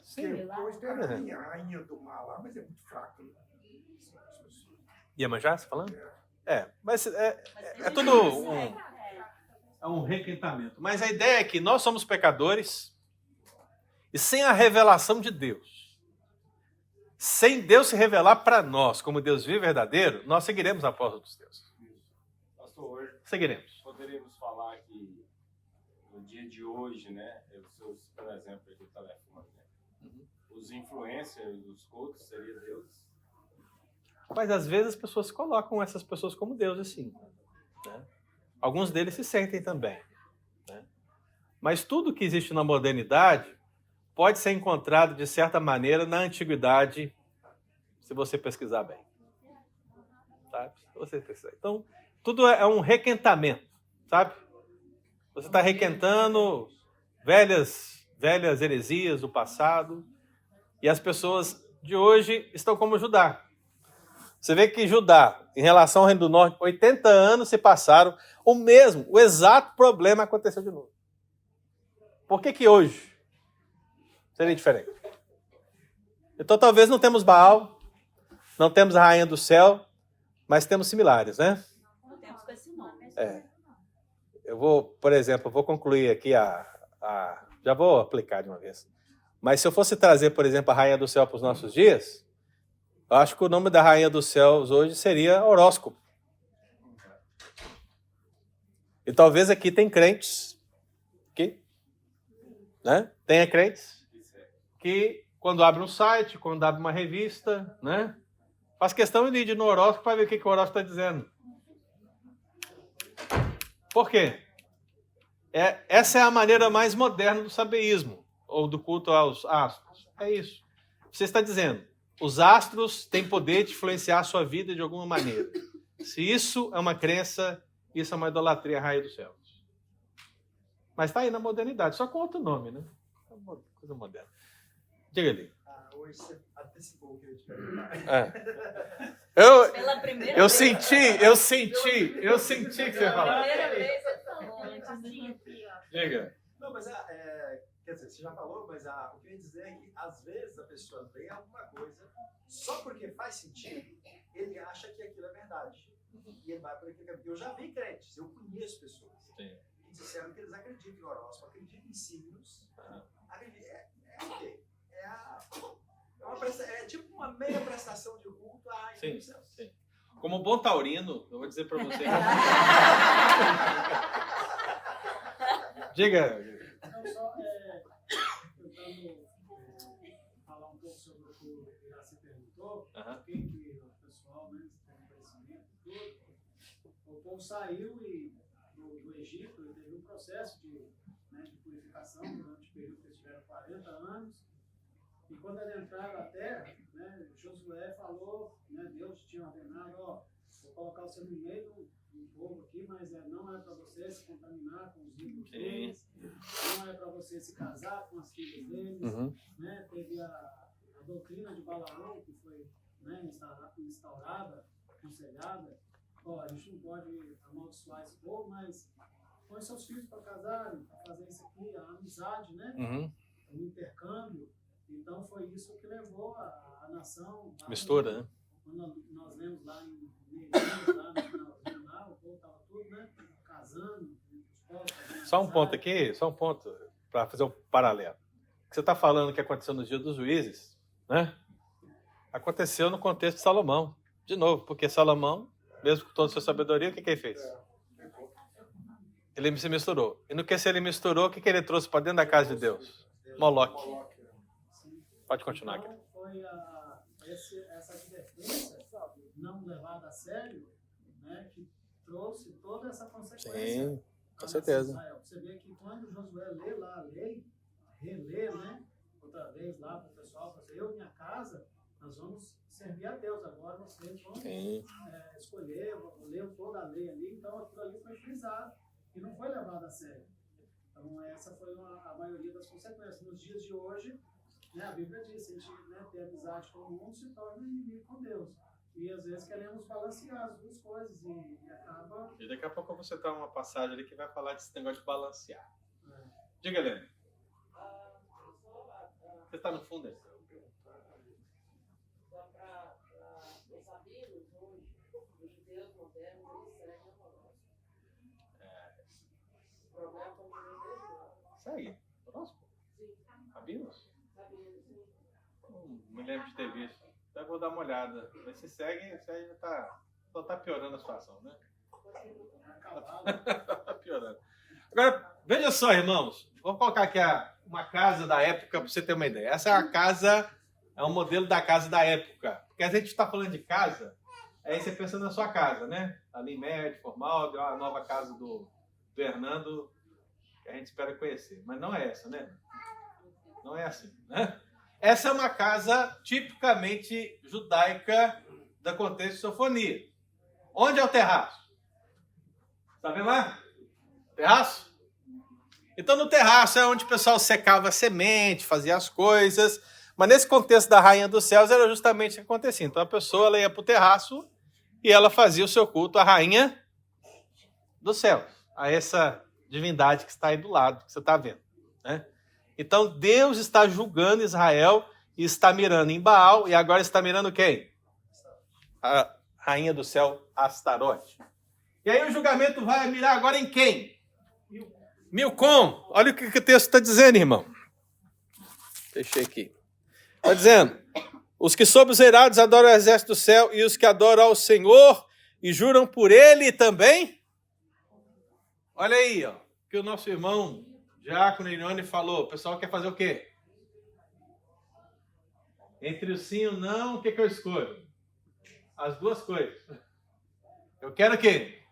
Sim, hoje tem a rainha do mal lá, mas é muito fraco. Né? Iemanjá, você falando? Mas é tudo um requentamento. Mas a ideia é que nós somos pecadores e sem a revelação de Deus, sem Deus se revelar para nós como Deus vivo e verdadeiro, nós seguiremos após outros deuses. Pastor, Seguiremos. poderíamos falar que no dia de hoje, né, por exemplo, do telefone, né, os influencers dos cultos seriam deuses? Mas às vezes as pessoas colocam essas pessoas como deuses, sim. Né? Alguns deles se sentem também. Né? Mas tudo que existe na modernidade pode ser encontrado, de certa maneira, na antiguidade, se você pesquisar bem. Sabe? Se você pesquisar. Então, tudo é um requentamento, sabe? Você está requentando velhas heresias do passado, e as pessoas de hoje estão como Judá. Você vê que Judá, em relação ao Reino do Norte, 80 anos se passaram, o exato problema aconteceu de novo. Por que hoje seria diferente? Então talvez não temos Baal, não temos a Rainha do Céu, mas temos similares, né? Não temos com esse nome. Eu vou concluir aqui já vou aplicar de uma vez. Mas se eu fosse trazer, por exemplo, a Rainha do Céu para os nossos dias, eu acho que o nome da Rainha dos Céus hoje seria horóscopo. E talvez aqui tem crentes né? Tenha crentes que quando abre um site, quando abre uma revista, né? Faz questão de ir no horóscopo para ver o que o horóscopo está dizendo. Por quê? Essa é a maneira mais moderna do sabeísmo, ou do culto aos astros. É isso. Você está dizendo, os astros têm poder de influenciar a sua vida de alguma maneira. Se isso é uma crença, isso é uma idolatria à rainha dos céus. Mas está aí na modernidade, só com outro nome, né? É uma coisa moderna. Diga ali. Hoje você antecipou o que eu ia te perguntar. Pela primeira Eu vez. senti que você ia falar. Primeira vez você falou antes de... Diga. Não, mas quer dizer, você já falou, mas o que eu ia dizer é que às vezes a pessoa lê alguma coisa só porque faz sentido, ele acha que aquilo é verdade. E ele vai por aquilo que é. Eu já vi crentes, eu conheço pessoas que disseram que eles acreditam em horóscopo, acreditam em signos. O quê? É tipo uma meia prestação de culto à rainha dos céus. Sim. Como bom taurino, eu vou dizer para você. Diga. Não, só tentando falar um pouco sobre o que o Iraci perguntou, por que o pessoal, né, tem conhecimento e tudo. O povo saiu do Egito e teve um processo de purificação durante o período que eles tiveram 40 anos. E quando eles entraram na terra, né, Josué falou, né, Deus tinha ordenado, vou colocar você no meio do povo aqui, mas não é para você se contaminar com os ídolos deles, não é para você se casar com as filhas deles, né, teve a doutrina de Balaão, que foi, né, instaurada, aconselhada, a gente não pode amaldiçoar esse povo, mas põe seus filhos para casarem, para fazer isso aqui, a amizade, né, o intercâmbio. Então foi isso que levou a nação... Mistura, né? Quando nós lemos lá em Neemias, lá no finalzinho lá, o povo estava tudo, né, casando. Só um ponto aqui, para fazer um paralelo. O que você está falando que aconteceu nos dias dos juízes, né? Aconteceu no contexto de Salomão. De novo, porque Salomão, mesmo com toda a sua sabedoria, o que ele fez? Ele se misturou. E no que ele misturou, o que ele trouxe para dentro da casa de Deus? Moloque. Pode continuar aqui. Então, foi essa advertência não levada a sério, né, que trouxe toda essa consequência. Sim, com certeza. Você vê que quando Josué lê lá a lei, relê, né, outra vez lá para o pessoal, eu e minha casa, nós vamos servir a Deus. Agora vocês vão escolher, ler toda a lei ali. Então aquilo ali foi frisado e não foi levado a sério. Então essa foi a maioria das consequências. Nos dias de hoje, né, a Bíblia diz, a gente, né, ter amizade com o mundo se torna inimigo com Deus. E às vezes queremos balancear as duas coisas e acaba... E daqui a pouco eu vou citar uma passagem ali que vai falar desse negócio de balancear. Diga, Helena. Você está no fundo aí? Só para os sabinos, hoje, os judeus modernos, eles seguem a horóscopo. O problema continua desde lá. Segue. Horóscopo? Sim. Sabinos? Sabinos, sim. Não me lembro de ter visto. Até vou dar uma olhada. Mas se segue, só está piorando a situação, né? Tá piorando. Agora, veja só, irmãos. Vamos colocar aqui uma casa da época para você ter uma ideia. Essa é a casa, é um modelo da casa da época. Porque a gente está falando de casa, aí você pensa na sua casa, né? Ali em médio, formal, deu a nova casa do Fernando, que a gente espera conhecer. Mas não é essa, né? Não é assim, né? Essa é uma casa tipicamente judaica da contexto de sofonia. Onde é o terraço? Está vendo lá? Terraço? Então, no terraço é onde o pessoal secava a semente, fazia as coisas. Mas nesse contexto da Rainha dos Céus era justamente o que acontecia. Então, a pessoa ela ia para o terraço e ela fazia o seu culto à Rainha dos Céus, a essa divindade que está aí do lado, que você está vendo, né? Então, Deus está julgando Israel e está mirando em Baal, e agora está mirando quem? A Rainha do Céu, Astarote. E aí o julgamento vai mirar agora em quem? Milcom. Olha o que o texto está dizendo, irmão. Deixei aqui. Está dizendo, os que sob os eirados adoram o exército do céu e os que adoram ao Senhor e juram por ele também. Olha aí, ó, que o nosso irmão Diácono Irione falou. O pessoal quer fazer o quê? Entre o sim e o não, o que eu escolho? As duas coisas. Eu quero o quê?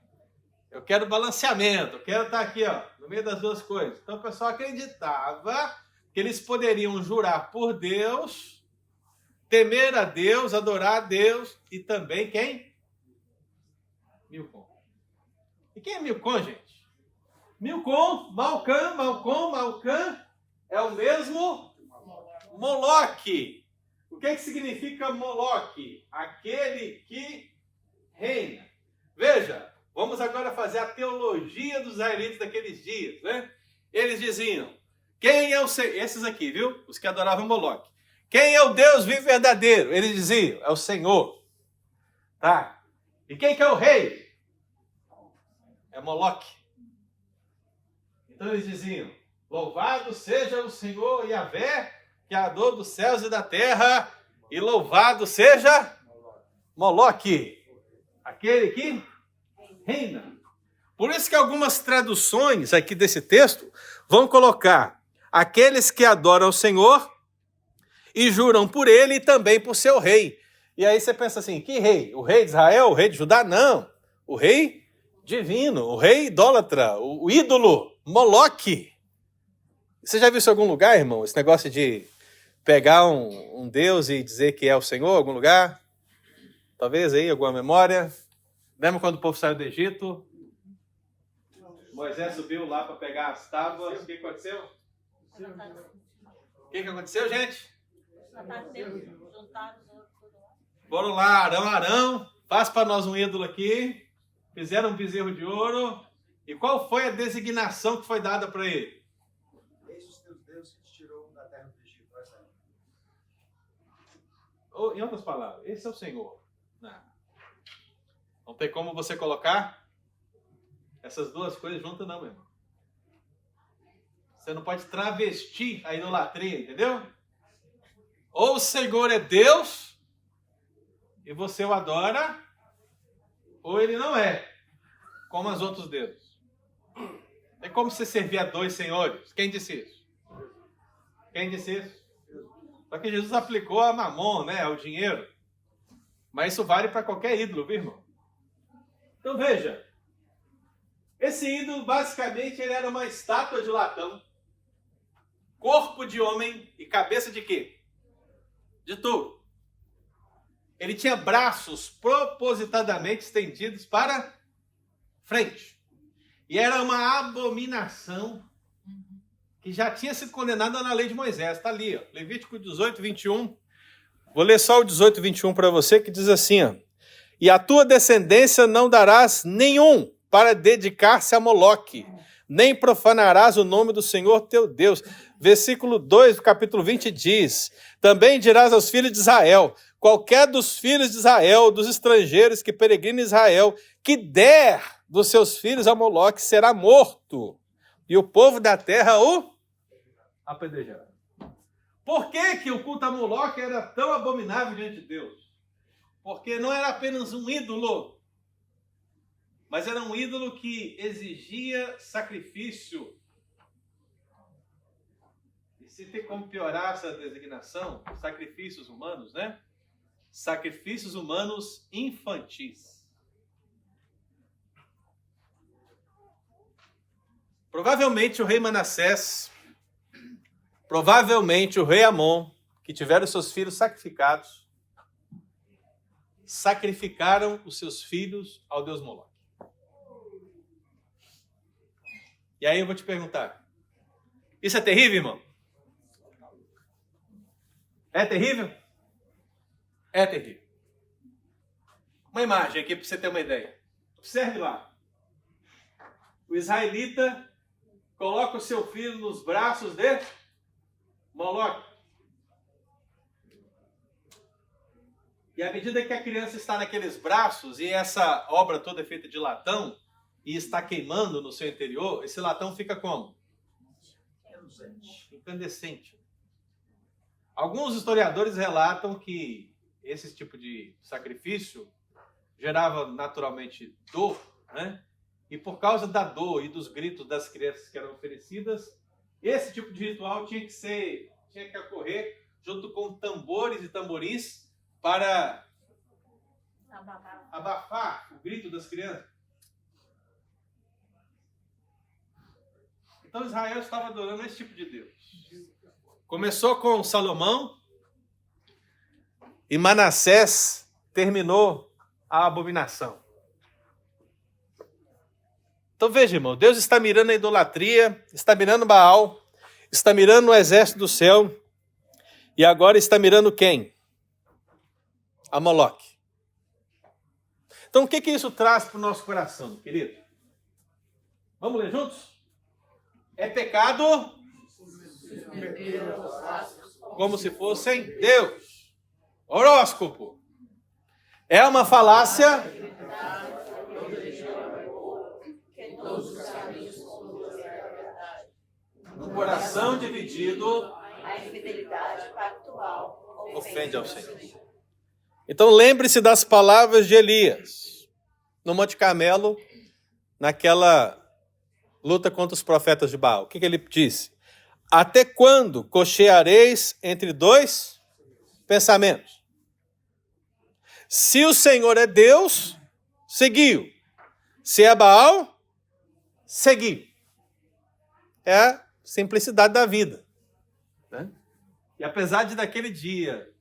Eu quero balanceamento. Eu quero estar aqui, ó, no meio das duas coisas. Então o pessoal acreditava que eles poderiam jurar por Deus, temer a Deus, adorar a Deus e também quem? Milcom. E quem é Milcom, gente? Milcom, Malcã é o mesmo Moloque. O que significa Moloque? Aquele que reina. Veja, vamos agora fazer a teologia dos israelitas daqueles dias, né? Eles diziam, quem é o Senhor? Esses aqui, viu? Os que adoravam Moloque. Quem é o Deus vivo e verdadeiro? Eles diziam, é o Senhor. Tá? E quem que é o rei? É Moloque. Então eles diziam, louvado seja o Senhor Yahvé, Criador dos céus e da terra, e louvado seja Moloque, aquele que reina. Por isso que algumas traduções aqui desse texto vão colocar aqueles que adoram o Senhor e juram por ele e também por seu rei. E aí você pensa assim, que rei? O rei de Israel? O rei de Judá? Não. O rei divino, o rei idólatra, o ídolo, Moloque. Você já viu isso em algum lugar, irmão? Esse negócio de pegar um Deus e dizer que é o Senhor em algum lugar? Talvez aí, alguma memória. Lembra quando o povo saiu do Egito? Moisés subiu lá para pegar as tábuas. O que aconteceu? O que aconteceu, gente? Foram lá, Arão, faz para nós um ídolo aqui. Fizeram um bezerro de ouro. E qual foi a designação que foi dada para ele? Eis os teus deuses que te tirou da terra do Egito. Ou, em outras palavras, esse é o Senhor. Não tem como você colocar essas duas coisas juntas, não, meu irmão. Você não pode travestir a idolatria, entendeu? Ou o Senhor é Deus e você o adora, ou ele não é, como os outros deuses. É como você servir a dois senhores. Quem disse isso? Quem disse isso? Só que Jesus aplicou a mamon, né, ao dinheiro. Mas isso vale para qualquer ídolo, viu, irmão? Então veja, esse ídolo basicamente ele era uma estátua de latão, corpo de homem e cabeça de quê? De touro. Ele tinha braços propositadamente estendidos para frente. E era uma abominação que já tinha sido condenada na lei de Moisés. Está ali, ó, Levítico 18, 21. Vou ler só o 18, 21 para você, que diz assim, ó. E a tua descendência não darás nenhum para dedicar-se a Moloque, nem profanarás o nome do Senhor teu Deus. Versículo 2 do capítulo 20 diz, também dirás aos filhos de Israel, qualquer dos filhos de Israel, dos estrangeiros que peregrinam em Israel, que der dos seus filhos a Moloque, será morto, e o povo da terra o apedrejará. Por que o culto a Moloque era tão abominável diante de Deus? Porque não era apenas um ídolo, mas era um ídolo que exigia sacrifício. E se tem como piorar essa designação, sacrifícios humanos, né? Sacrifícios humanos infantis. Provavelmente o rei Manassés, provavelmente o rei Amon, que tiveram seus filhos sacrificados, sacrificaram os seus filhos ao deus Moloque. E aí eu vou te perguntar, isso é terrível, irmão? É terrível? É terrível. Uma imagem aqui para você ter uma ideia. Observe lá. O israelita coloca o seu filho nos braços de Moloque. E à medida que a criança está naqueles braços, e essa obra toda é feita de latão, e está queimando no seu interior, esse latão fica como? Incandescente. Alguns historiadores relatam que esse tipo de sacrifício gerava naturalmente dor, né? E por causa da dor e dos gritos das crianças que eram oferecidas, esse tipo de ritual tinha que ocorrer junto com tambores e tamboris para abafar o grito das crianças. Então Israel estava adorando esse tipo de Deus. Começou com Salomão e Manassés terminou a abominação. Então veja, irmão, Deus está mirando a idolatria, está mirando Baal, está mirando o exército do céu, e agora está mirando quem? A Moloque. Então o que isso traz para o nosso coração, querido? Vamos ler juntos? É pecado como se fossem Deus. Horóscopo. É uma falácia no coração dividido A infidelidade pactual ofende ao Senhor. Então lembre-se das palavras de Elias no Monte Carmelo, naquela luta contra os profetas de Baal. O que ele disse? Até quando cocheareis entre dois pensamentos? Se o Senhor é Deus, seguiu. Se é Baal, seguiu. É a simplicidade da vida. Né? E apesar de naquele dia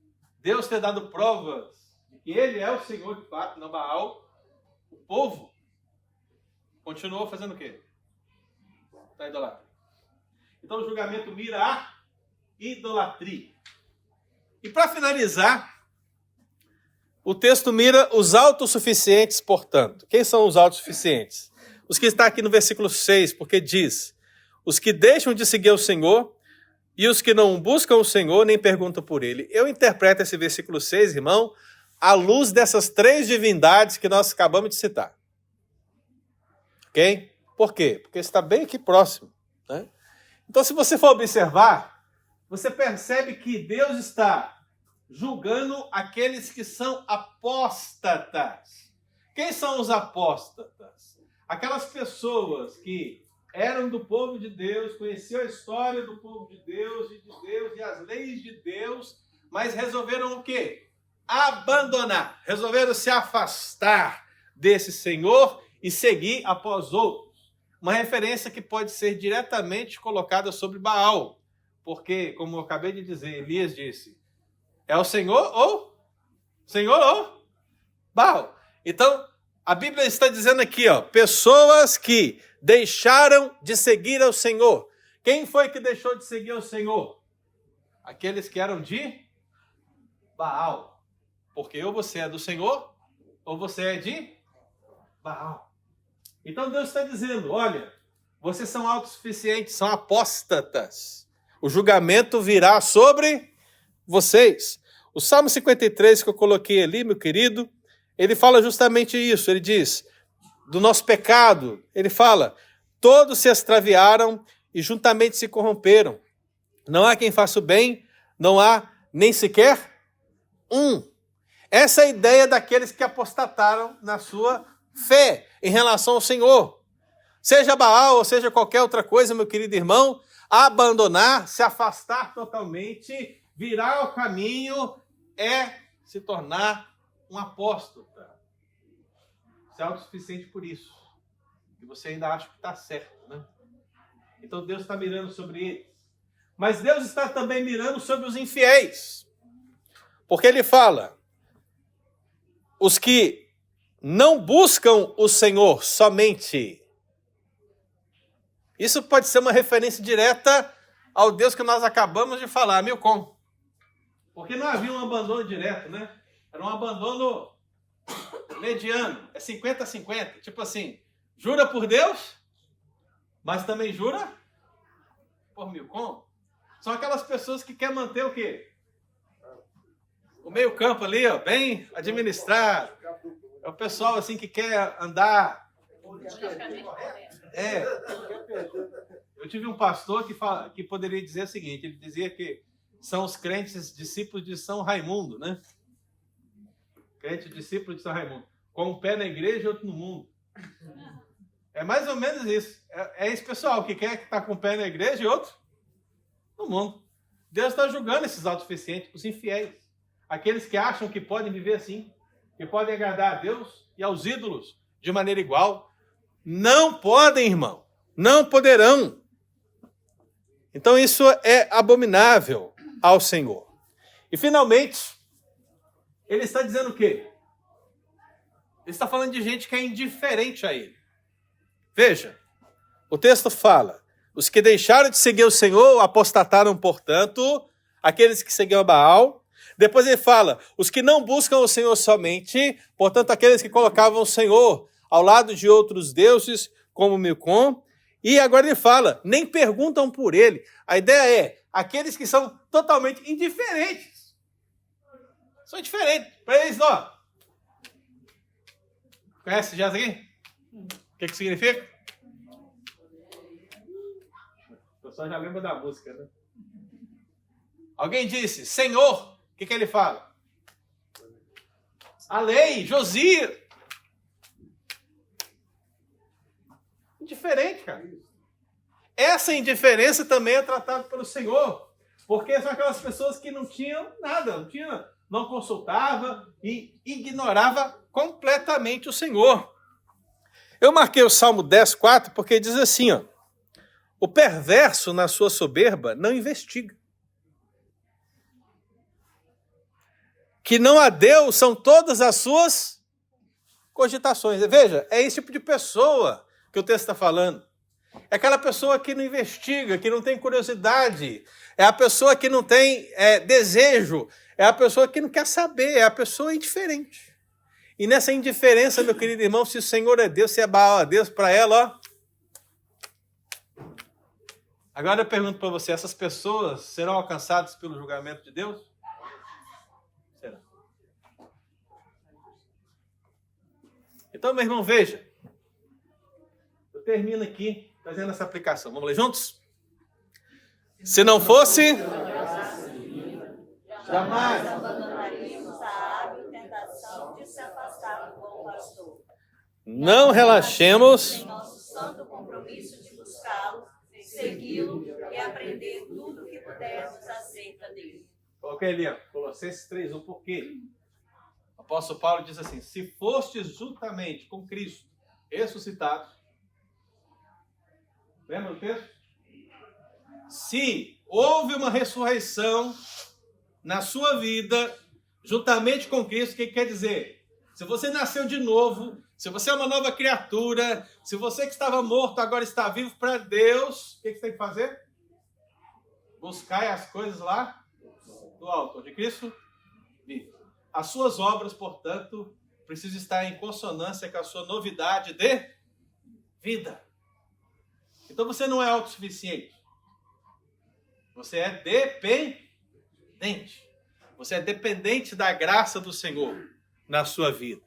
Deus ter dado provas de que Ele é o Senhor de fato, não Baal, o povo continuou fazendo o quê? Da idolatria. Então o julgamento mira a idolatria. E para finalizar, o texto mira os autossuficientes, portanto. Quem são os autossuficientes? Os que estão aqui no versículo 6, porque diz: os que deixam de seguir o Senhor e os que não buscam o Senhor nem perguntam por Ele. Eu interpreto esse versículo 6, irmão, à luz dessas três divindades que nós acabamos de citar. Ok? Por quê? Porque está bem aqui próximo. Né? Então, se você for observar, você percebe que Deus está julgando aqueles que são apóstatas. Quem são os apóstatas? Aquelas pessoas que eram do povo de Deus, conheciam a história do povo de Deus e as leis de Deus, mas resolveram o quê? Abandonar. Resolveram se afastar desse Senhor e seguir após outros. Uma referência que pode ser diretamente colocada sobre Baal. Porque, como eu acabei de dizer, Elias disse, é o Senhor ou Baal. Então, a Bíblia está dizendo aqui, ó, pessoas que deixaram de seguir ao Senhor. Quem foi que deixou de seguir ao Senhor? Aqueles que eram de Baal. Porque ou você é do Senhor, ou você é de Baal. Então Deus está dizendo, olha, vocês são autossuficientes, são apóstatas. O julgamento virá sobre vocês. O Salmo 53 que eu coloquei ali, meu querido, ele fala justamente isso. Ele diz, do nosso pecado, ele fala, todos se extraviaram e juntamente se corromperam. Não há quem faça o bem, não há nem sequer um. Essa é a ideia daqueles que apostataram na sua fé em relação ao Senhor. Seja Baal ou seja qualquer outra coisa, meu querido irmão, abandonar, se afastar totalmente, virar o caminho, é se tornar um apóstata. Você é autossuficiente por isso. E você ainda acha que está certo, né? Então Deus está mirando sobre eles. Mas Deus está também mirando sobre os infiéis. Porque Ele fala, os que não buscam o Senhor somente. Isso pode ser uma referência direta ao Deus que nós acabamos de falar, Milcom. Porque não havia um abandono direto, né? Era um abandono mediano. É 50-50. Tipo assim, jura por Deus, mas também jura por Milcom. São aquelas pessoas que querem manter o quê? O meio campo ali, ó, bem administrado. É o pessoal assim que quer andar. Eu tive um pastor que poderia dizer o seguinte, ele dizia que são os crentes discípulos de São Raimundo, né? Crente discípulo de São Raimundo. Com um pé na igreja e outro no mundo. É mais ou menos isso. É esse pessoal que quer estar com um pé na igreja e outro no mundo. Deus está julgando esses autossuficientes, os infiéis. Aqueles que acham que podem viver assim, que podem agradar a Deus e aos ídolos de maneira igual. Não podem, irmão. Não poderão. Então isso é abominável ao Senhor. E finalmente, ele está dizendo o quê? Ele está falando de gente que é indiferente a ele. Veja, o texto fala, os que deixaram de seguir o Senhor apostataram, portanto, aqueles que seguiam Baal. Depois ele fala, os que não buscam o Senhor somente, portanto, aqueles que colocavam o Senhor ao lado de outros deuses, como Milcom. E agora ele fala, nem perguntam por ele. A ideia é, aqueles que são totalmente indiferentes. São indiferentes. Para eles, ó. Conhece já isso aqui? O que significa? O pessoal já lembra da música, né? Alguém disse, Senhor, o que ele fala? A lei, Josias. Indiferente, cara. Essa indiferença também é tratada pelo Senhor, porque são aquelas pessoas que não tinham nada, não consultava e ignorava completamente o Senhor. Eu marquei o Salmo 10:4 porque diz assim, ó, o perverso na sua soberba não investiga. Que não há Deus são todas as suas cogitações. Veja, é esse tipo de pessoa que o texto está falando. É aquela pessoa que não investiga, que não tem curiosidade. É a pessoa que não tem desejo. É a pessoa que não quer saber. É a pessoa indiferente. E nessa indiferença, meu querido irmão, se o Senhor é Deus, se é Baal é Deus, para ela, ó. Agora eu pergunto para você, essas pessoas serão alcançadas pelo julgamento de Deus? Será? Então, meu irmão, veja. Eu termino aqui fazendo essa aplicação. Vamos ler juntos? Se não fosse, jamais abandonaríamos a hábil tentação de se afastar do bom pastor. não relaxemos Em nosso santo compromisso de buscá-lo, segui-lo e aprender tudo o que pudermos acerca dele. Coloquei ali, ó, Colossenses 3:1, por quê? O apóstolo Paulo diz assim, se fostes juntamente com Cristo ressuscitados, lembra do texto? Se houve uma ressurreição na sua vida, juntamente com Cristo, o que quer dizer? Se você nasceu de novo, se você é uma nova criatura, se você que estava morto agora está vivo para Deus, o que você tem que fazer? Buscai as coisas lá do alto, onde Cristo vive. As suas obras, portanto, precisam estar em consonância com a sua novidade de vida. Então você não é autossuficiente. Você é dependente. Você é dependente da graça do Senhor na sua vida.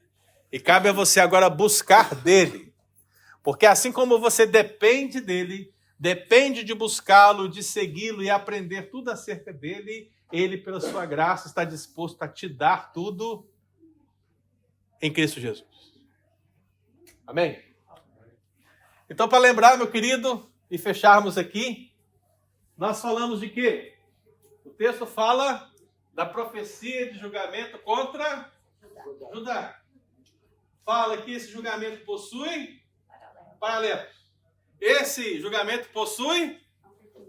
E cabe a você agora buscar dele. Porque assim como você depende dele, depende de buscá-lo, de segui-lo e aprender tudo acerca dele, ele, pela sua graça, está disposto a te dar tudo em Cristo Jesus. Amém? Então, para lembrar, meu querido, e fecharmos aqui, nós falamos de quê? O texto fala da profecia de julgamento contra Judá. Fala que esse julgamento possui paralelos. Esse julgamento possui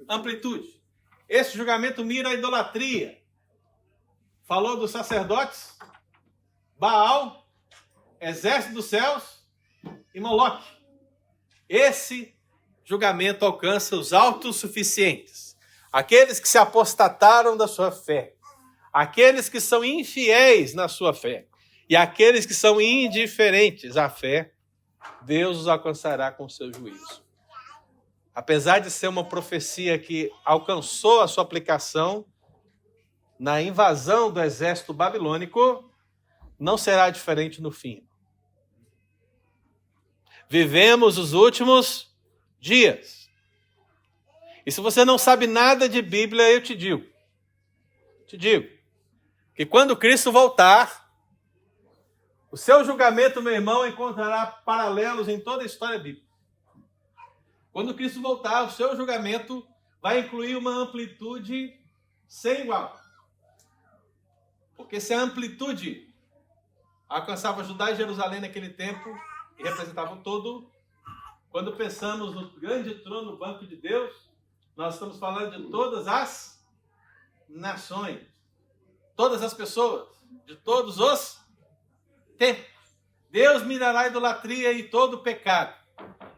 amplitude. Esse julgamento mira a idolatria. Falou dos sacerdotes, Baal, exército dos céus e Moloque. Esse julgamento alcança os autossuficientes, aqueles que se apostataram da sua fé, aqueles que são infiéis na sua fé e aqueles que são indiferentes à fé, Deus os alcançará com seu juízo. Apesar de ser uma profecia que alcançou a sua aplicação na invasão do exército babilônico, não será diferente no fim. Vivemos os últimos dias. E se você não sabe nada de Bíblia, eu te digo que quando Cristo voltar, o seu julgamento, meu irmão, encontrará paralelos em toda a história bíblica. Quando Cristo voltar, o seu julgamento vai incluir uma amplitude sem igual. Porque se a amplitude alcançava Judá e Jerusalém naquele tempo e representava o todo, quando pensamos no grande trono, no banco de Deus, nós estamos falando de todas as nações, todas as pessoas, de todos os tempos. Deus mirará a idolatria e todo o pecado.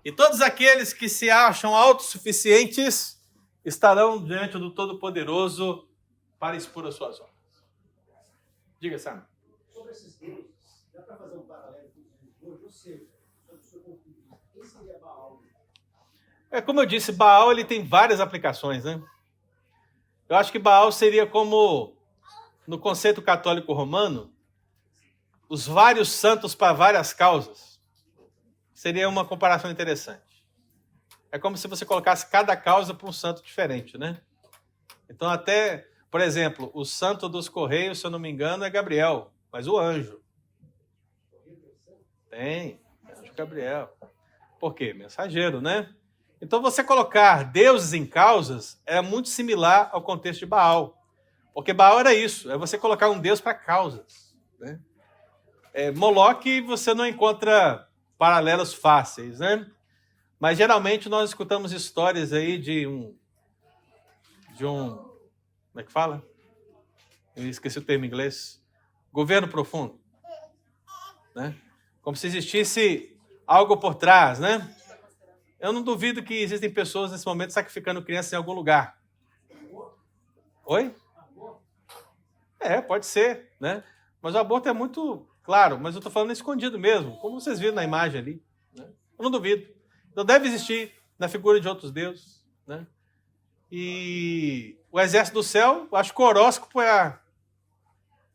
E todos aqueles que se acham autossuficientes estarão diante do Todo-Poderoso para expor as suas obras. Diga, Sam. Sobre esses deuses, dá para fazer um paralelo com os dias de hoje? Ou seja, sobre o seu ponto de vista, quem seria Baal? Como eu disse, Baal ele tem várias aplicações, né? Eu acho que Baal seria como, no conceito católico romano, os vários santos para várias causas. Seria uma comparação interessante. É como se você colocasse cada causa para um santo diferente, né? Então até, por exemplo, o santo dos Correios, se eu não me engano, é Gabriel, mas o anjo. Tem, anjo Gabriel. Por quê? Mensageiro, né? Então você colocar deuses em causas é muito similar ao contexto de Baal. Porque Baal era isso, é você colocar um deus para causas, né? Moloque você não encontra paralelos fáceis, né? Mas geralmente nós escutamos histórias aí de um... Como é que fala? Eu esqueci o termo em inglês. Governo profundo, né? Como se existisse algo por trás, né? Eu não duvido que existem pessoas nesse momento sacrificando crianças em algum lugar. Oi? Pode ser, né? Mas o aborto é muito claro, mas eu estou falando escondido mesmo, como vocês viram na imagem ali, né? Eu não duvido. Então deve existir na figura de outros deuses, né? E o exército do céu, eu acho que o horóscopo é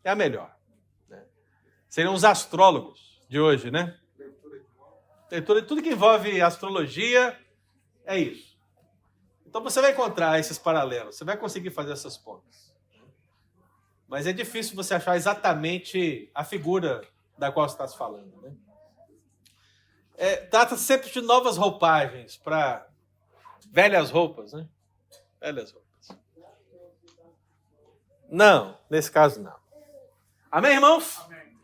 a melhor, né? Seriam os astrólogos de hoje, né? Leitura de tudo que envolve astrologia é isso. Então você vai encontrar esses paralelos, você vai conseguir fazer essas pontas. Mas é difícil você achar exatamente a figura da qual você está se falando, né? Trata-se sempre de novas roupagens para velhas roupas, né? Velhas roupas. Não, nesse caso não. Amém, irmãos? Amém.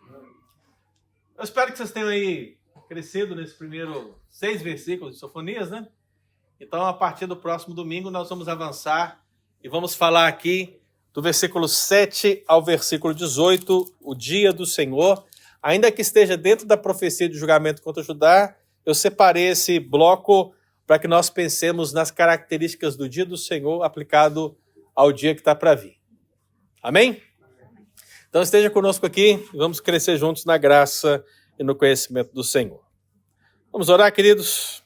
Eu espero que vocês tenham aí crescido nesses primeiros 6 versículos de Sofonias, né? Então, a partir do próximo domingo, nós vamos avançar e vamos falar aqui do versículo 7 ao versículo 18, o dia do Senhor. Ainda que esteja dentro da profecia de julgamento contra Judá, eu separei esse bloco para que nós pensemos nas características do dia do Senhor aplicado ao dia que está para vir. Amém? Então esteja conosco aqui e vamos crescer juntos na graça e no conhecimento do Senhor. Vamos orar, queridos?